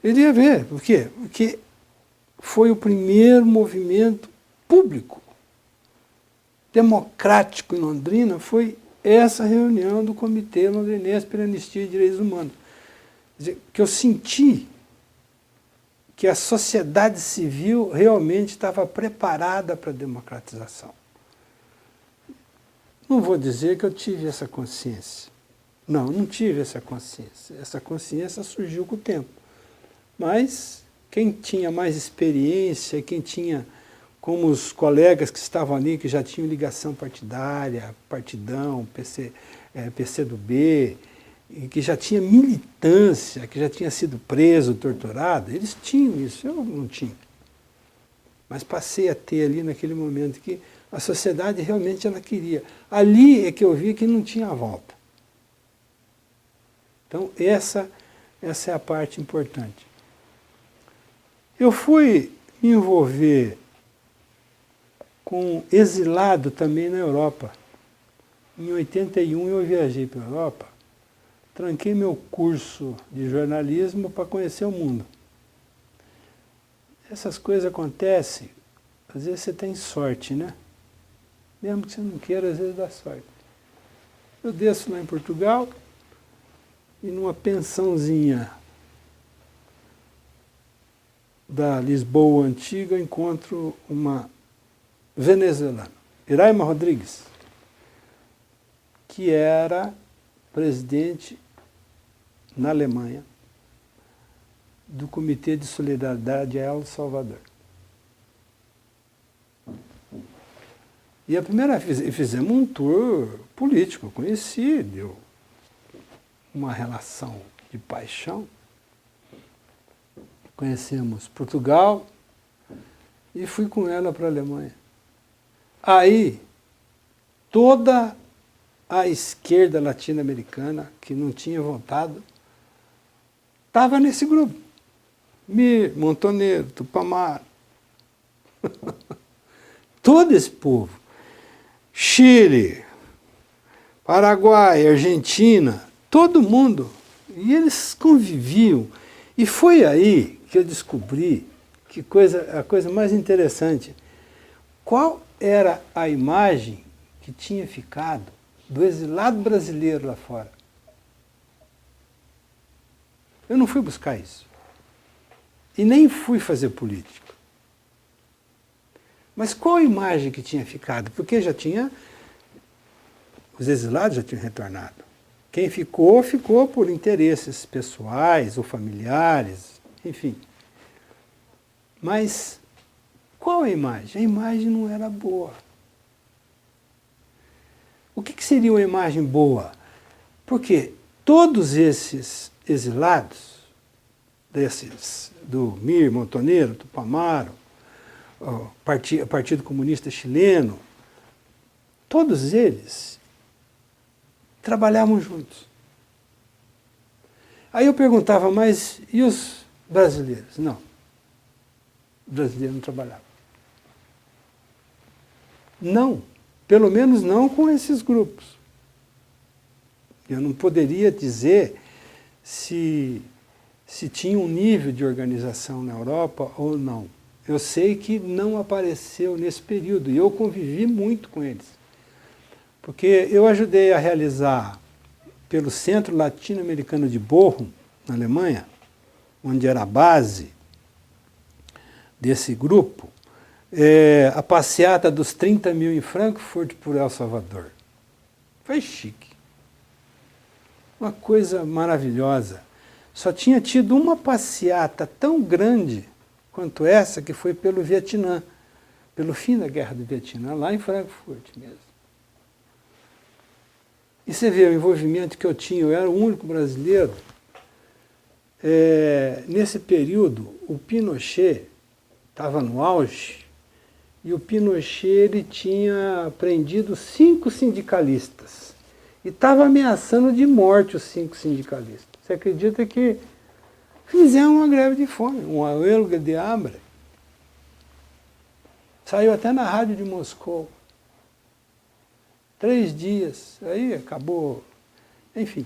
ele ia ver. Por quê? Porque foi o primeiro movimento público, democrático em Londrina, foi essa reunião do Comitê Londrinense pela Anistia e Direitos Humanos. Quer dizer, que eu senti que a sociedade civil realmente estava preparada para a democratização. Não vou dizer que eu tive essa consciência. Não tive essa consciência. Essa consciência surgiu com o tempo. Mas quem tinha mais experiência, quem tinha, como os colegas que estavam ali, que já tinham ligação partidária, partidão, PCdoB, e que já tinha militância, que já tinha sido preso, torturado, eles tinham isso, eu não tinha. Mas passei a ter ali naquele momento que a sociedade realmente ela queria. Ali é que eu vi que não tinha volta. Então essa é a parte importante. Eu fui me envolver com exilado também na Europa. Em 81 eu viajei para a Europa, tranquei meu curso de jornalismo para conhecer o mundo. Essas coisas acontecem, às vezes você tem sorte, né? Mesmo que você não queira, às vezes dá sorte. Eu desço lá em Portugal e numa pensãozinha da Lisboa antiga eu encontro uma venezuelana, Iraima Rodrigues, que era presidente na Alemanha do Comitê de Solidariedade a El Salvador. E a primeira vez, fizemos um tour político, eu conheci, deu uma relação de paixão. Conhecemos Portugal e fui com ela para a Alemanha. Aí, toda a esquerda latino-americana, que não tinha votado, estava nesse grupo. Mir, Montoneiro, Tupamar. Todo esse povo. Chile, Paraguai, Argentina, todo mundo. E eles conviviam. E foi aí que eu descobri que a coisa mais interessante. qual era a imagem que tinha ficado do exilado brasileiro lá fora. Eu não fui buscar isso. E nem fui fazer política. Mas qual a imagem que tinha ficado? Porque já tinha... Os exilados já tinham retornado. Quem ficou, ficou por interesses pessoais ou familiares, enfim. Mas qual a imagem? A imagem não era boa. O que seria uma imagem boa? Porque todos esses exilados, do Mir, Montoneiro, Tupamaro, o Partido Comunista Chileno, todos eles trabalhavam juntos. Aí eu perguntava, mas e os brasileiros? Não, os brasileiros não trabalhavam. Não, pelo menos não com esses grupos. Eu não poderia dizer se tinha um nível de organização na Europa ou não. Eu sei que não apareceu nesse período, e eu convivi muito com eles. Porque eu ajudei a realizar, pelo Centro Latino-Americano de Bochum, na Alemanha, onde era a base desse grupo, a passeata dos 30 mil em Frankfurt por El Salvador. Foi chique. Uma coisa maravilhosa. Só tinha tido uma passeata tão grande quanto essa, que foi pelo Vietnã, pelo fim da Guerra do Vietnã, lá em Frankfurt mesmo. E você vê o envolvimento que eu tinha, eu era o único brasileiro. Nesse período, o Pinochet estava no auge, e o Pinochet ele tinha prendido 5 sindicalistas. E estava ameaçando de morte os 5 sindicalistas. Você acredita que fizeram uma greve de fome, uma huelga de hambre? Saiu até na rádio de Moscou. 3 dias, aí acabou. Enfim,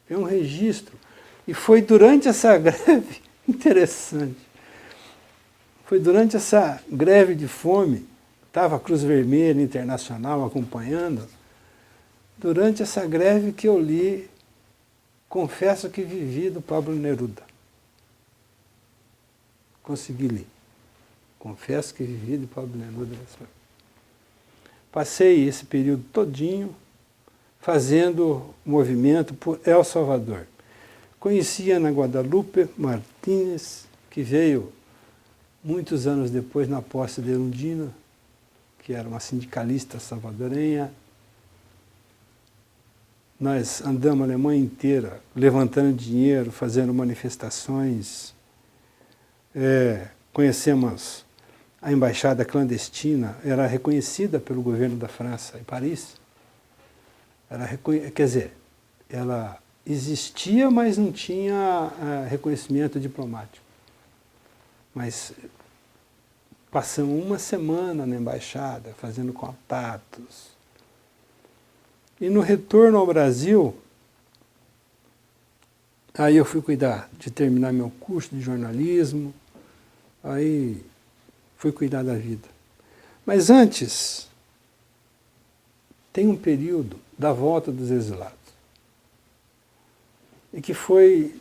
é um registro. E foi durante essa greve, interessante, foi durante essa greve de fome, estava a Cruz Vermelha Internacional acompanhando, durante essa greve que eu li Confesso que Vivi, do Pablo Neruda. Consegui ler. Confesso que Vivi, do Pablo Neruda. Passei esse período todinho fazendo movimento por El Salvador. Conheci Ana Guadalupe Martínez, que veio muitos anos depois na posse de Erundina, que era uma sindicalista salvadorenha. Nós andamos a Alemanha inteira, levantando dinheiro, fazendo manifestações. Conhecemos a embaixada clandestina, era reconhecida pelo governo da França em Paris. Quer dizer, ela existia, mas não tinha reconhecimento diplomático. Mas passamos uma semana na embaixada, fazendo contatos. E no retorno ao Brasil, aí eu fui cuidar de terminar meu curso de jornalismo, aí fui cuidar da vida. Mas antes, tem um período da volta dos exilados, e que foi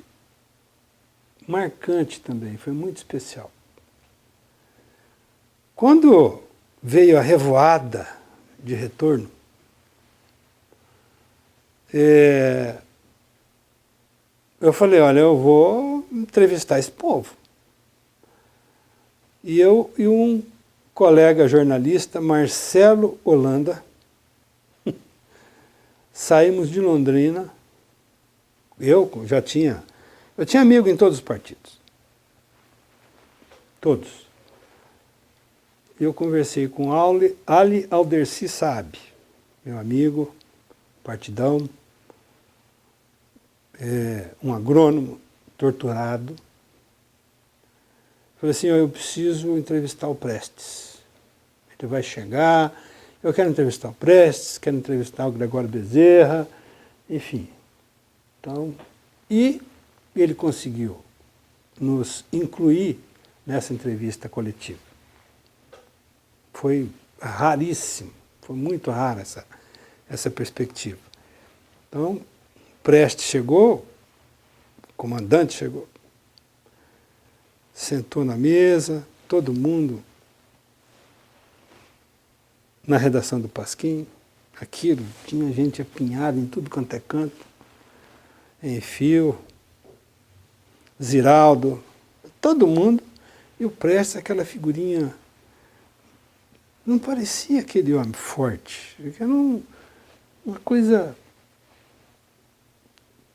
marcante também, foi muito especial. Quando veio a revoada de retorno, eu falei, olha, eu vou entrevistar esse povo. E eu e um colega jornalista, Marcelo Holanda, saímos de Londrina. Eu tinha amigo em todos os partidos. Todos. Eu conversei com Ali Alderci Saab, meu amigo, partidão, um agrônomo torturado. Falei assim, eu preciso entrevistar o Prestes. Ele vai chegar, eu quero entrevistar o Prestes, quero entrevistar o Gregório Bezerra, enfim. Então, e ele conseguiu nos incluir nessa entrevista coletiva. Foi raríssimo, foi muito rara essa perspectiva. Então, Prestes chegou, o comandante chegou, sentou na mesa, todo mundo na redação do Pasquim, aquilo, tinha gente apinhada em tudo quanto é canto, Enfio, Ziraldo, todo mundo, e o Prestes, aquela figurinha, não parecia aquele homem forte, era uma coisa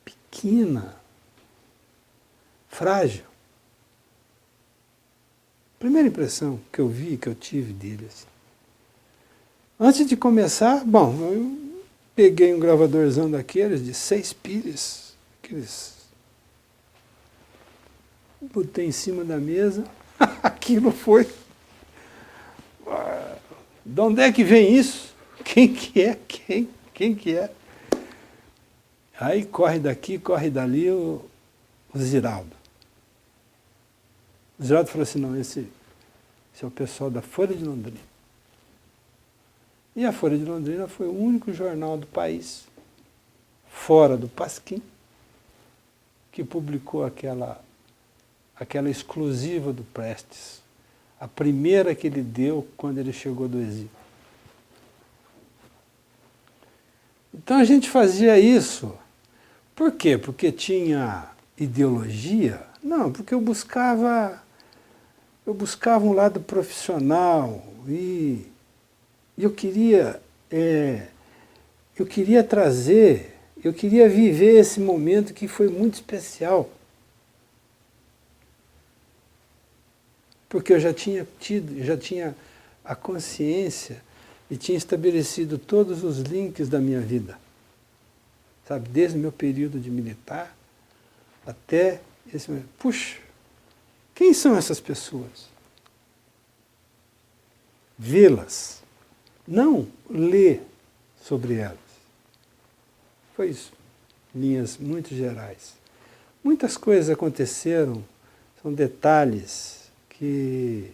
pequena, frágil. Primeira impressão que eu vi, que eu tive dele, assim. Antes de começar, bom, eu peguei um gravadorzão daqueles de 6 pilhas, aqueles, botei em cima da mesa, aquilo foi... De onde é que vem isso? Quem que é? Quem que é? Aí corre daqui, corre dali o Ziraldo. O Ziraldo falou assim, não, esse é o pessoal da Folha de Londrina. E a Folha de Londrina foi o único jornal do país, fora do Pasquim, que publicou aquela exclusiva do Prestes, a primeira que ele deu quando ele chegou do exílio. Então a gente fazia isso. Por quê? Porque tinha ideologia? Não, porque eu buscava um lado profissional e eu queria trazer, eu queria viver esse momento que foi muito especial. Porque eu já tinha a consciência e tinha estabelecido todos os links da minha vida. Sabe, desde o meu período de militar até esse momento. Puxa, quem são essas pessoas? Vê-las, não ler sobre elas. Foi isso, linhas muito gerais. Muitas coisas aconteceram, são detalhes que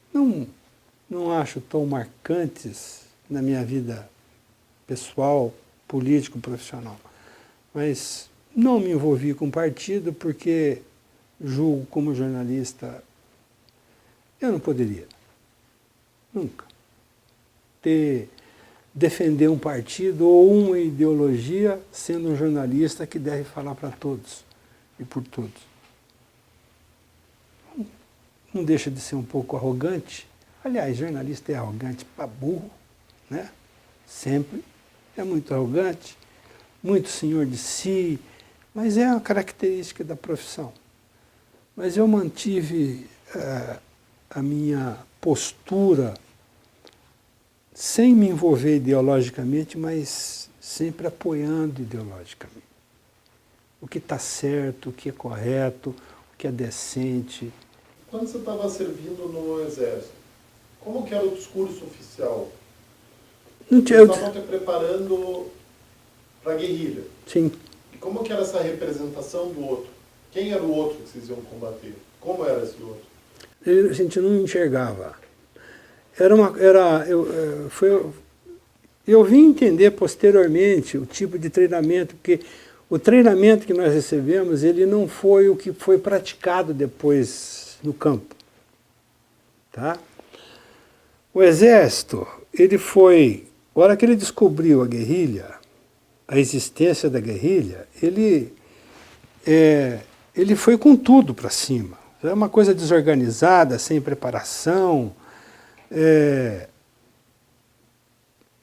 não acho tão marcantes na minha vida pessoal, político, profissional. Mas não me envolvi com partido porque julgo como jornalista, eu não poderia, nunca, defender um partido ou uma ideologia sendo um jornalista que deve falar para todos e por todos. Não deixa de ser um pouco arrogante. Aliás, jornalista é arrogante para burro, né? Sempre é muito arrogante, muito senhor de si, mas é uma característica da profissão. Mas eu mantive a minha postura sem me envolver ideologicamente, mas sempre apoiando ideologicamente. O que está certo, o que é correto, o que é decente. Quando você estava servindo no Exército, como que era o discurso oficial? Vocês estavam te preparando para a guerrilha. Sim. E como que era essa representação do outro? Quem era o outro que vocês iam combater? Como era esse outro? A gente não enxergava. Eu vim entender posteriormente o tipo de treinamento, porque o treinamento que nós recebemos, ele não foi o que foi praticado depois no campo. Tá? O Exército, ele foi, a hora que ele descobriu a guerrilha, a existência da guerrilha, ele foi com tudo para cima. É uma coisa desorganizada, sem preparação,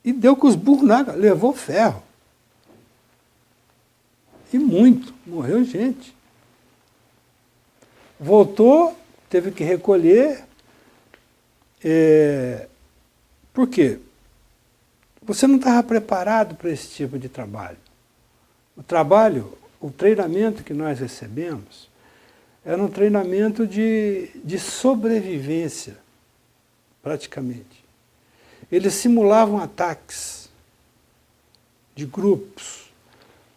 e deu com os burros na água, levou ferro. E muito, morreu gente. Voltou, teve que recolher. Por quê? Você não estava preparado para esse tipo de trabalho. O treinamento que nós recebemos, era um treinamento de sobrevivência, praticamente. Eles simulavam ataques de grupos.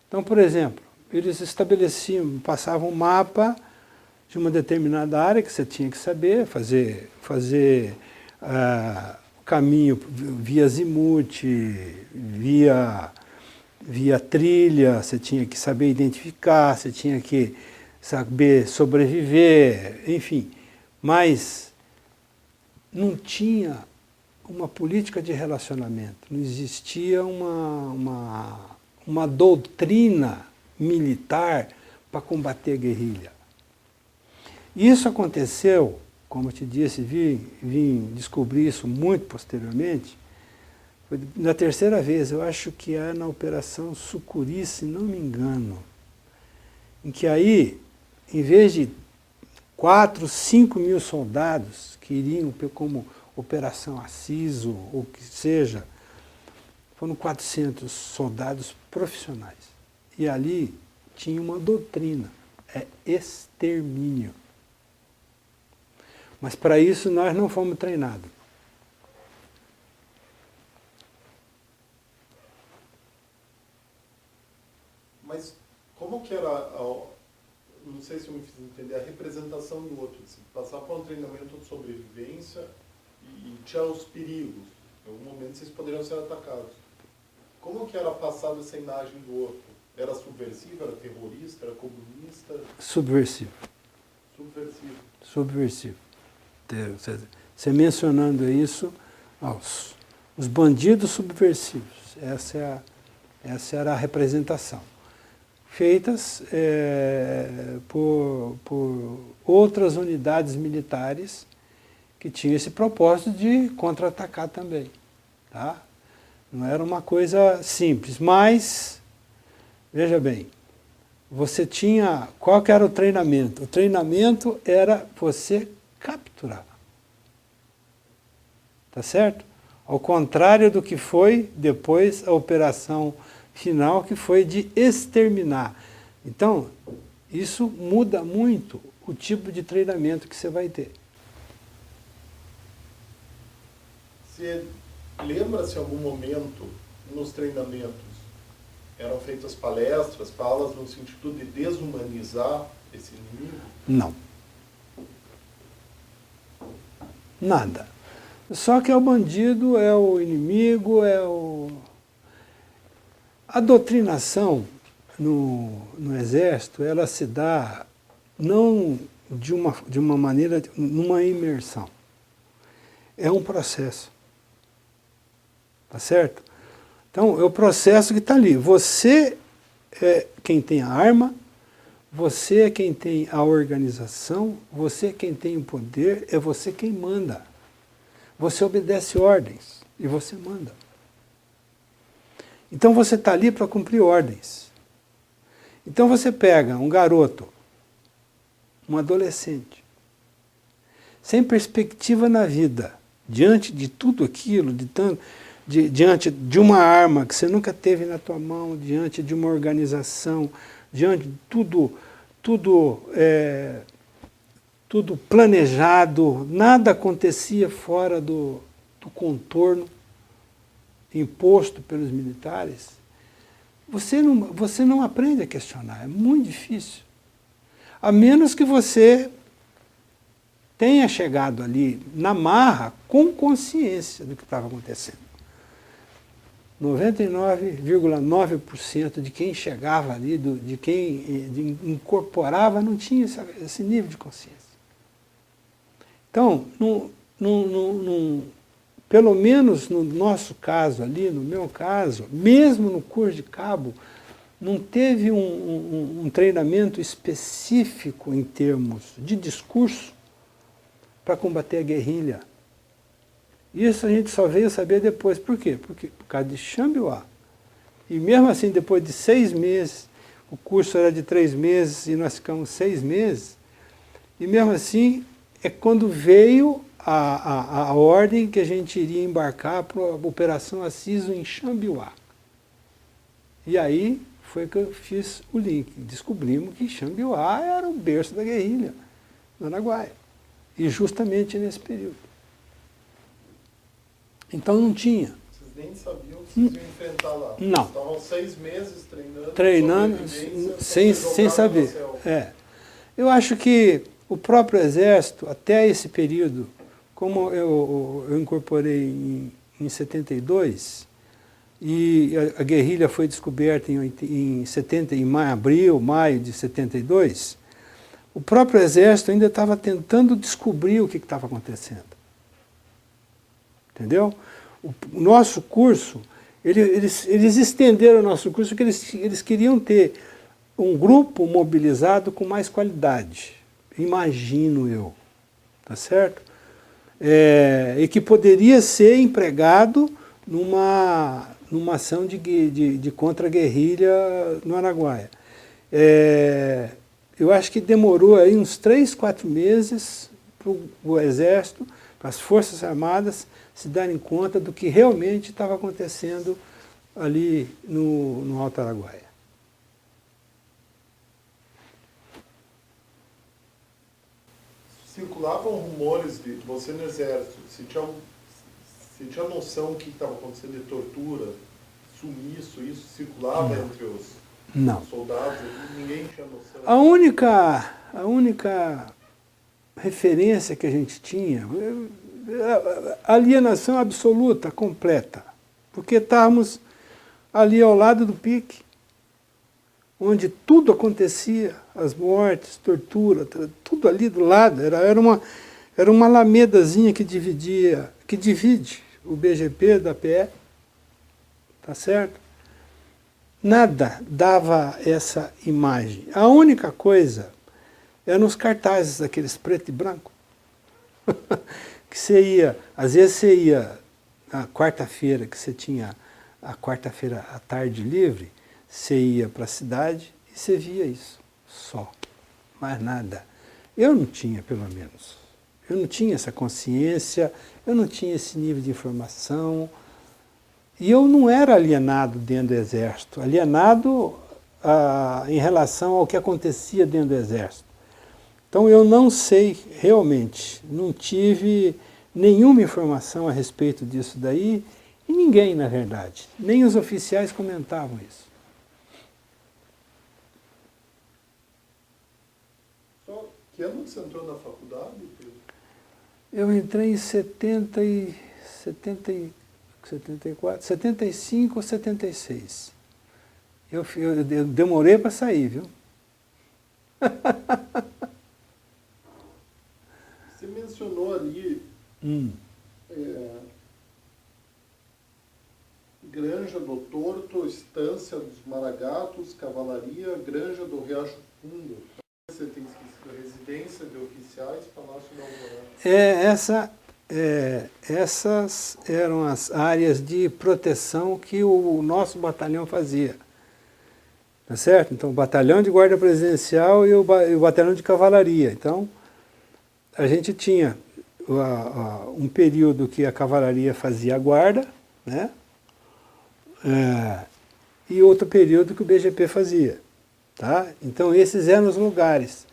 Então, por exemplo, eles estabeleciam, passavam um mapa de uma determinada área que você tinha que saber, fazer caminho via azimuth, via trilha, você tinha que saber identificar, você tinha que saber sobreviver, enfim. Mas não tinha uma política de relacionamento, não existia uma doutrina militar para combater a guerrilha. Isso aconteceu, como eu te disse, vim descobrir isso muito posteriormente, foi na terceira vez, eu acho que é na Operação Sucuri, se não me engano, em que aí, em vez de 4, 5 mil soldados que iriam como Operação Aciso, ou o que seja, foram 400 soldados profissionais. E ali tinha uma doutrina, é extermínio. Mas para isso nós não fomos treinados. Mas como que era, não sei se eu me fiz entender, a representação do outro? Assim, passar por um treinamento de sobrevivência e tinha os perigos. Em algum momento vocês poderiam ser atacados. Como que era passada essa imagem do outro? Era subversivo, era terrorista, era comunista? Subversivo. Subversivo. Subversivo. Você mencionando isso, os bandidos subversivos. Essa era a representação. Feitas por outras unidades militares que tinham esse propósito de contra-atacar também. Tá? Não era uma coisa simples, mas, veja bem, você tinha, qual que era o treinamento? O treinamento era você capturar. Tá certo? Ao contrário do que foi depois a operação final, que foi de exterminar. Então, isso muda muito o tipo de treinamento que você vai ter. Você lembra-se em algum momento, nos treinamentos, eram feitas palestras, falas no sentido de desumanizar esse inimigo? Não. Nada. Só que é o bandido, é o inimigo, é o... A doutrinação no Exército, ela se dá não de uma maneira, numa imersão. É um processo. Tá certo? Então, é o processo que está ali. Você é quem tem a arma, você é quem tem a organização, você é quem tem o poder, é você quem manda. Você obedece ordens e você manda. Então você está ali para cumprir ordens. Então você pega um garoto, um adolescente, sem perspectiva na vida, diante de tudo aquilo, diante de uma arma que você nunca teve na tua mão, diante de uma organização, diante de tudo planejado, nada acontecia fora do contorno imposto pelos militares, você não aprende a questionar, é muito difícil. A menos que você tenha chegado ali na marra com consciência do que estava acontecendo. 99,9% de quem chegava ali, de quem incorporava, não tinha esse nível de consciência. Então, pelo menos no nosso caso ali, no meu caso, mesmo no curso de cabo, não teve um treinamento específico em termos de discurso para combater a guerrilha. Isso a gente só veio saber depois. Por quê? Por causa de Xambiuá. E mesmo assim, depois de 6 meses, o curso era de 3 meses e nós ficamos 6 meses, e mesmo assim é quando veio a ordem que a gente iria embarcar para a Operação Aciso em Xambiuá. E aí foi que eu fiz o link. Descobrimos que Xambiuá era o berço da guerrilha no Araguaia. E justamente nesse período. Então não tinha. Vocês nem sabiam que vocês iam enfrentar lá. Não. Estavam 6 meses treinando sem saber. Eu acho que o próprio Exército, até esse período, como eu incorporei em 72, e a guerrilha foi descoberta em abril, maio de 72, o próprio Exército ainda estava tentando descobrir o que estava acontecendo. Entendeu? O nosso curso, eles estenderam o nosso curso porque eles queriam ter um grupo mobilizado com mais qualidade, imagino eu, tá certo? E que poderia ser empregado numa ação de contra-guerrilha no Araguaia. Eu acho que demorou aí uns 3, 4 meses para o Exército, para as Forças Armadas se darem conta do que realmente estava acontecendo ali no Alto Araguaia. Circulavam rumores de você no Exército, se tinha noção do que estava acontecendo de tortura, sumiço, isso circulava entre os soldados, ninguém tinha noção. A única referência que a gente tinha, alienação absoluta, completa, porque estávamos ali ao lado do pique, onde tudo acontecia, as mortes, tortura, tudo ali do lado, era uma alamedazinha que divide o BGP da PE, tá certo? Nada dava essa imagem. A única coisa eram os cartazes, aqueles preto e branco, que você ia, às vezes você ia na quarta-feira, que você tinha a quarta-feira à tarde livre, você ia para a cidade e você via isso, só, mais nada. Eu não tinha, pelo menos. Eu não tinha essa consciência, eu não tinha esse nível de informação. E eu não era alienado dentro do Exército, alienado em relação ao que acontecia dentro do Exército. Então eu não sei realmente, não tive nenhuma informação a respeito disso daí, e ninguém, na verdade, nem os oficiais comentavam isso. Que ano você entrou na faculdade, Pedro? Eu entrei em 75 ou 76. Eu demorei para sair, viu? Você mencionou ali Granja do Torto, Estância dos Maragatos, Cavalaria, Granja do Riacho Fundo. Você tem esquecido residência de oficiais, Palácio da Alvorada. Essas eram as áreas de proteção que o nosso batalhão fazia. Tá certo? Então, o batalhão de guarda presidencial e o batalhão de cavalaria. Então, a gente tinha um período que a cavalaria fazia a guarda, né? E outro período que o BGP fazia. Tá? Então, esses eram os lugares.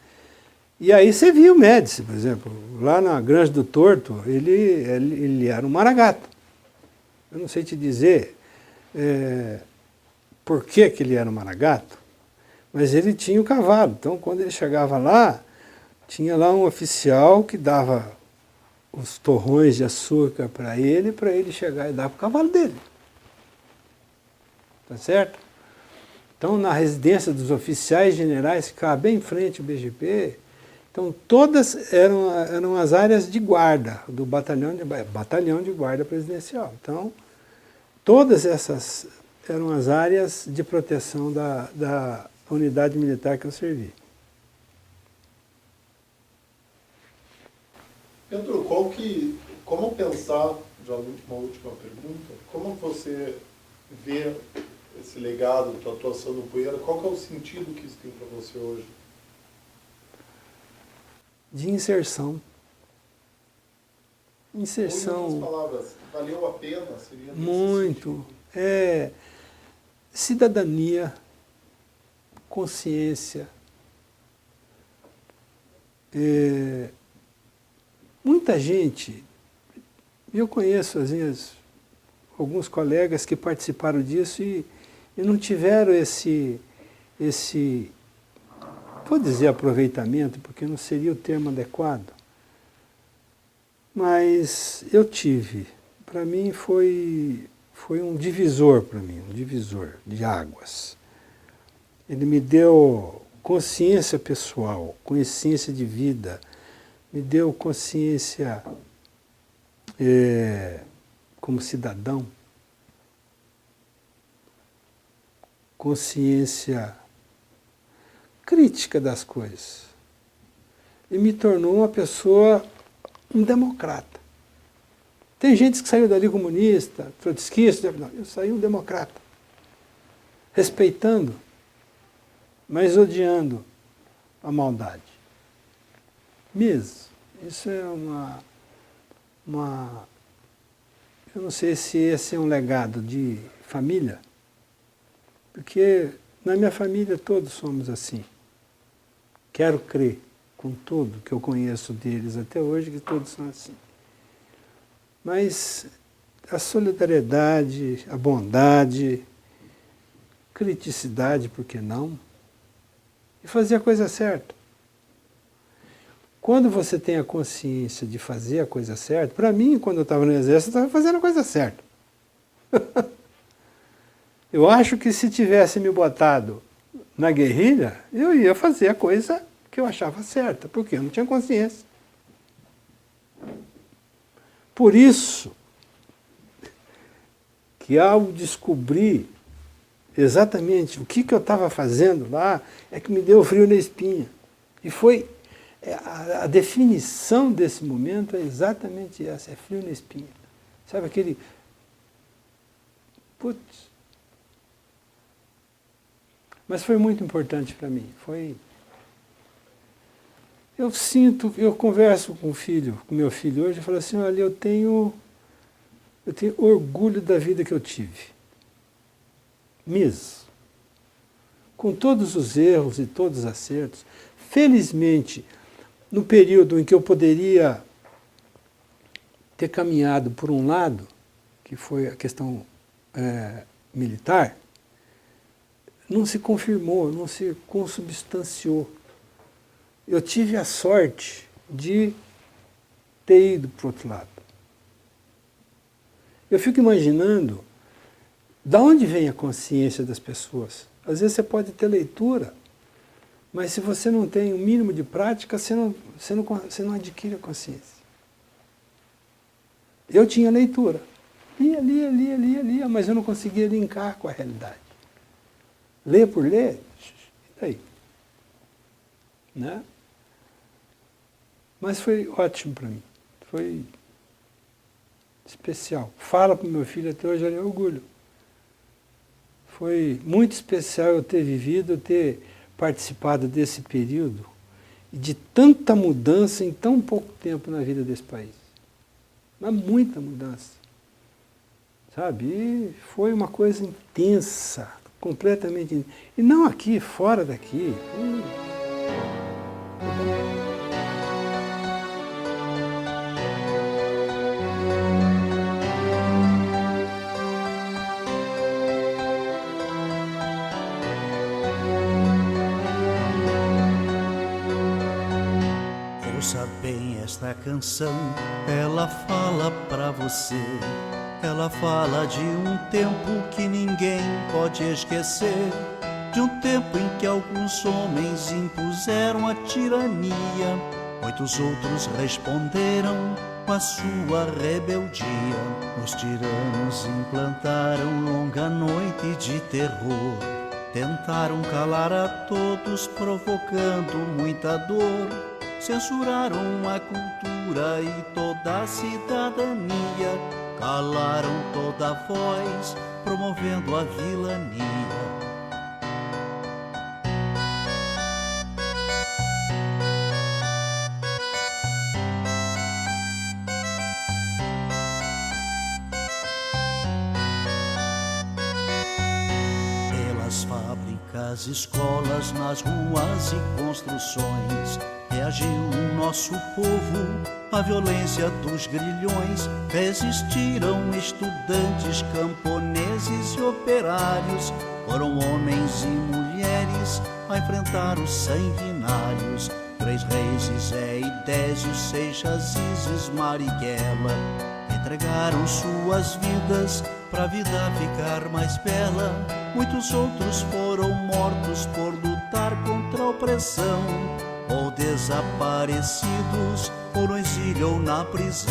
E aí você via o Médici, por exemplo, lá na Granja do Torto, ele era um maragato. Eu não sei te dizer por que ele era um maragato, mas ele tinha o cavalo. Então, quando ele chegava lá, tinha lá um oficial que dava os torrões de açúcar para ele chegar e dar para o cavalo dele. Tá certo? Então, na residência dos oficiais generais, que ficava bem em frente ao BGP, então todas eram as áreas de guarda do batalhão de guarda presidencial. Então, todas essas eram as áreas de proteção da unidade militar que eu servi. Pedro, como pensar, já uma última pergunta, como você vê esse legado da atuação no Poeira, qual que é o sentido que isso tem para você hoje? De inserção. Inserção. Em outras palavras, valeu a pena? Seria muito. Cidadania, consciência. Muita gente, eu conheço às vezes alguns colegas que participaram disso e não tiveram esse, vou dizer aproveitamento, porque não seria o termo adequado, Mas eu tive. Para mim foi um divisor para mim, um divisor de águas. Ele me deu consciência pessoal, consciência de vida, me deu consciência como cidadão, consciência crítica das coisas. E me tornou uma pessoa, um democrata. Tem gente que saiu dali comunista, trotskista, não, eu saí um democrata. Respeitando, mas odiando a maldade. Mesmo. Isso é eu não sei se esse é um legado de família, porque na minha família todos somos assim. Quero crer, com tudo que eu conheço deles até hoje, que todos são assim. Mas a solidariedade, a bondade, criticidade, por que não? E fazer a coisa certa. Quando você tem a consciência de fazer a coisa certa, para mim, quando eu estava no exército, eu estava fazendo a coisa certa. Eu acho que se tivesse me botado na guerrilha, eu ia fazer a coisa que eu achava certa, porque eu não tinha consciência. Por isso que ao descobrir exatamente o que eu estava fazendo lá, é que me deu frio na espinha. E foi a definição desse momento é exatamente essa, é frio na espinha. Sabe aquele... Putz. Mas foi muito importante para mim. Eu converso com meu filho hoje, e falo assim, olha, eu tenho orgulho da vida que eu tive. Mesmo. Com todos os erros e todos os acertos. Felizmente, no período em que eu poderia ter caminhado por um lado, que foi a questão militar, não se confirmou, não se consubstanciou. Eu tive a sorte de ter ido para o outro lado. Eu fico imaginando de onde vem a consciência das pessoas. Às vezes você pode ter leitura, mas se você não tem o mínimo de prática, você não adquire a consciência. Eu tinha leitura. Lia, mas eu não conseguia linkar com a realidade. Ler por ler, e daí? Né? Mas foi ótimo para mim. Foi especial. Fala para o meu filho até hoje, olha, orgulho. Foi muito especial eu ter vivido, eu ter participado desse período e de tanta mudança em tão pouco tempo na vida desse país. Mas muita mudança. Sabe? E foi uma coisa intensa, completamente... E não aqui, fora daqui. Ouça bem esta canção, ela fala pra você. Ela fala de um tempo que ninguém pode esquecer, de um tempo em que alguns homens impuseram a tirania, muitos outros responderam com a sua rebeldia. Os tiranos implantaram longa noite de terror, tentaram calar a todos, provocando muita dor. Censuraram a cultura e toda a cidadania, calaram toda a voz, promovendo a vilania. Pelas fábricas, escolas, nas ruas e construções, reagiu o nosso povo à violência dos grilhões. Resistiram estudantes, camponeses e operários. Foram homens e mulheres a enfrentar os sanguinários. 3 reis e Zé e Efésio, Seixas, Isis, Marighella entregaram suas vidas pra vida ficar mais bela. Muitos outros foram mortos por lutar contra a opressão, ou desaparecidos, ou no exílio ou na prisão.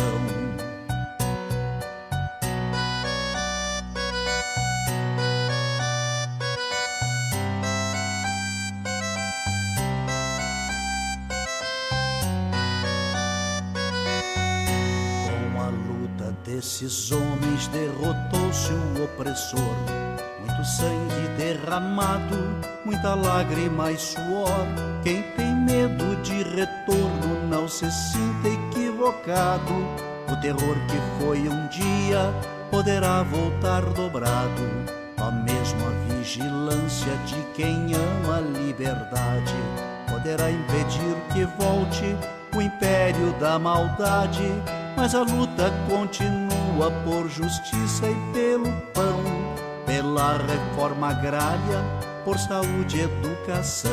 Esses homens derrotou-se o opressor, muito sangue derramado, muita lágrima e suor. Quem tem medo de retorno não se sinta equivocado. O terror que foi um dia poderá voltar dobrado. A mesma vigilância de quem ama a liberdade poderá impedir que volte o império da maldade. Mas a luta continua por justiça e pelo pão, pela reforma agrária, por saúde e educação.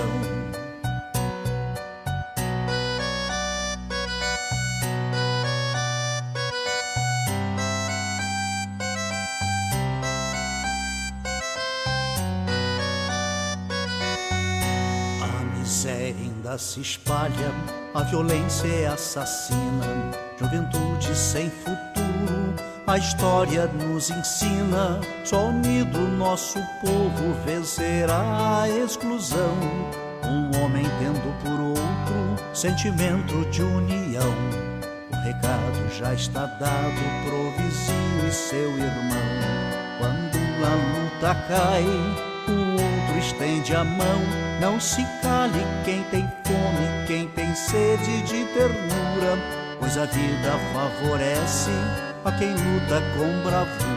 A miséria ainda se espalha, a violência é assassina. Juventude sem futuro, a história nos ensina. Só unido nosso povo vencerá a exclusão. Um homem tendo por outro sentimento de união. O recado já está dado pro vizinho e seu irmão. Quando a luta cai, o outro estende a mão. Não se cale quem tem fome, quem tem sede de ternura, pois a vida favorece a quem luta com bravura.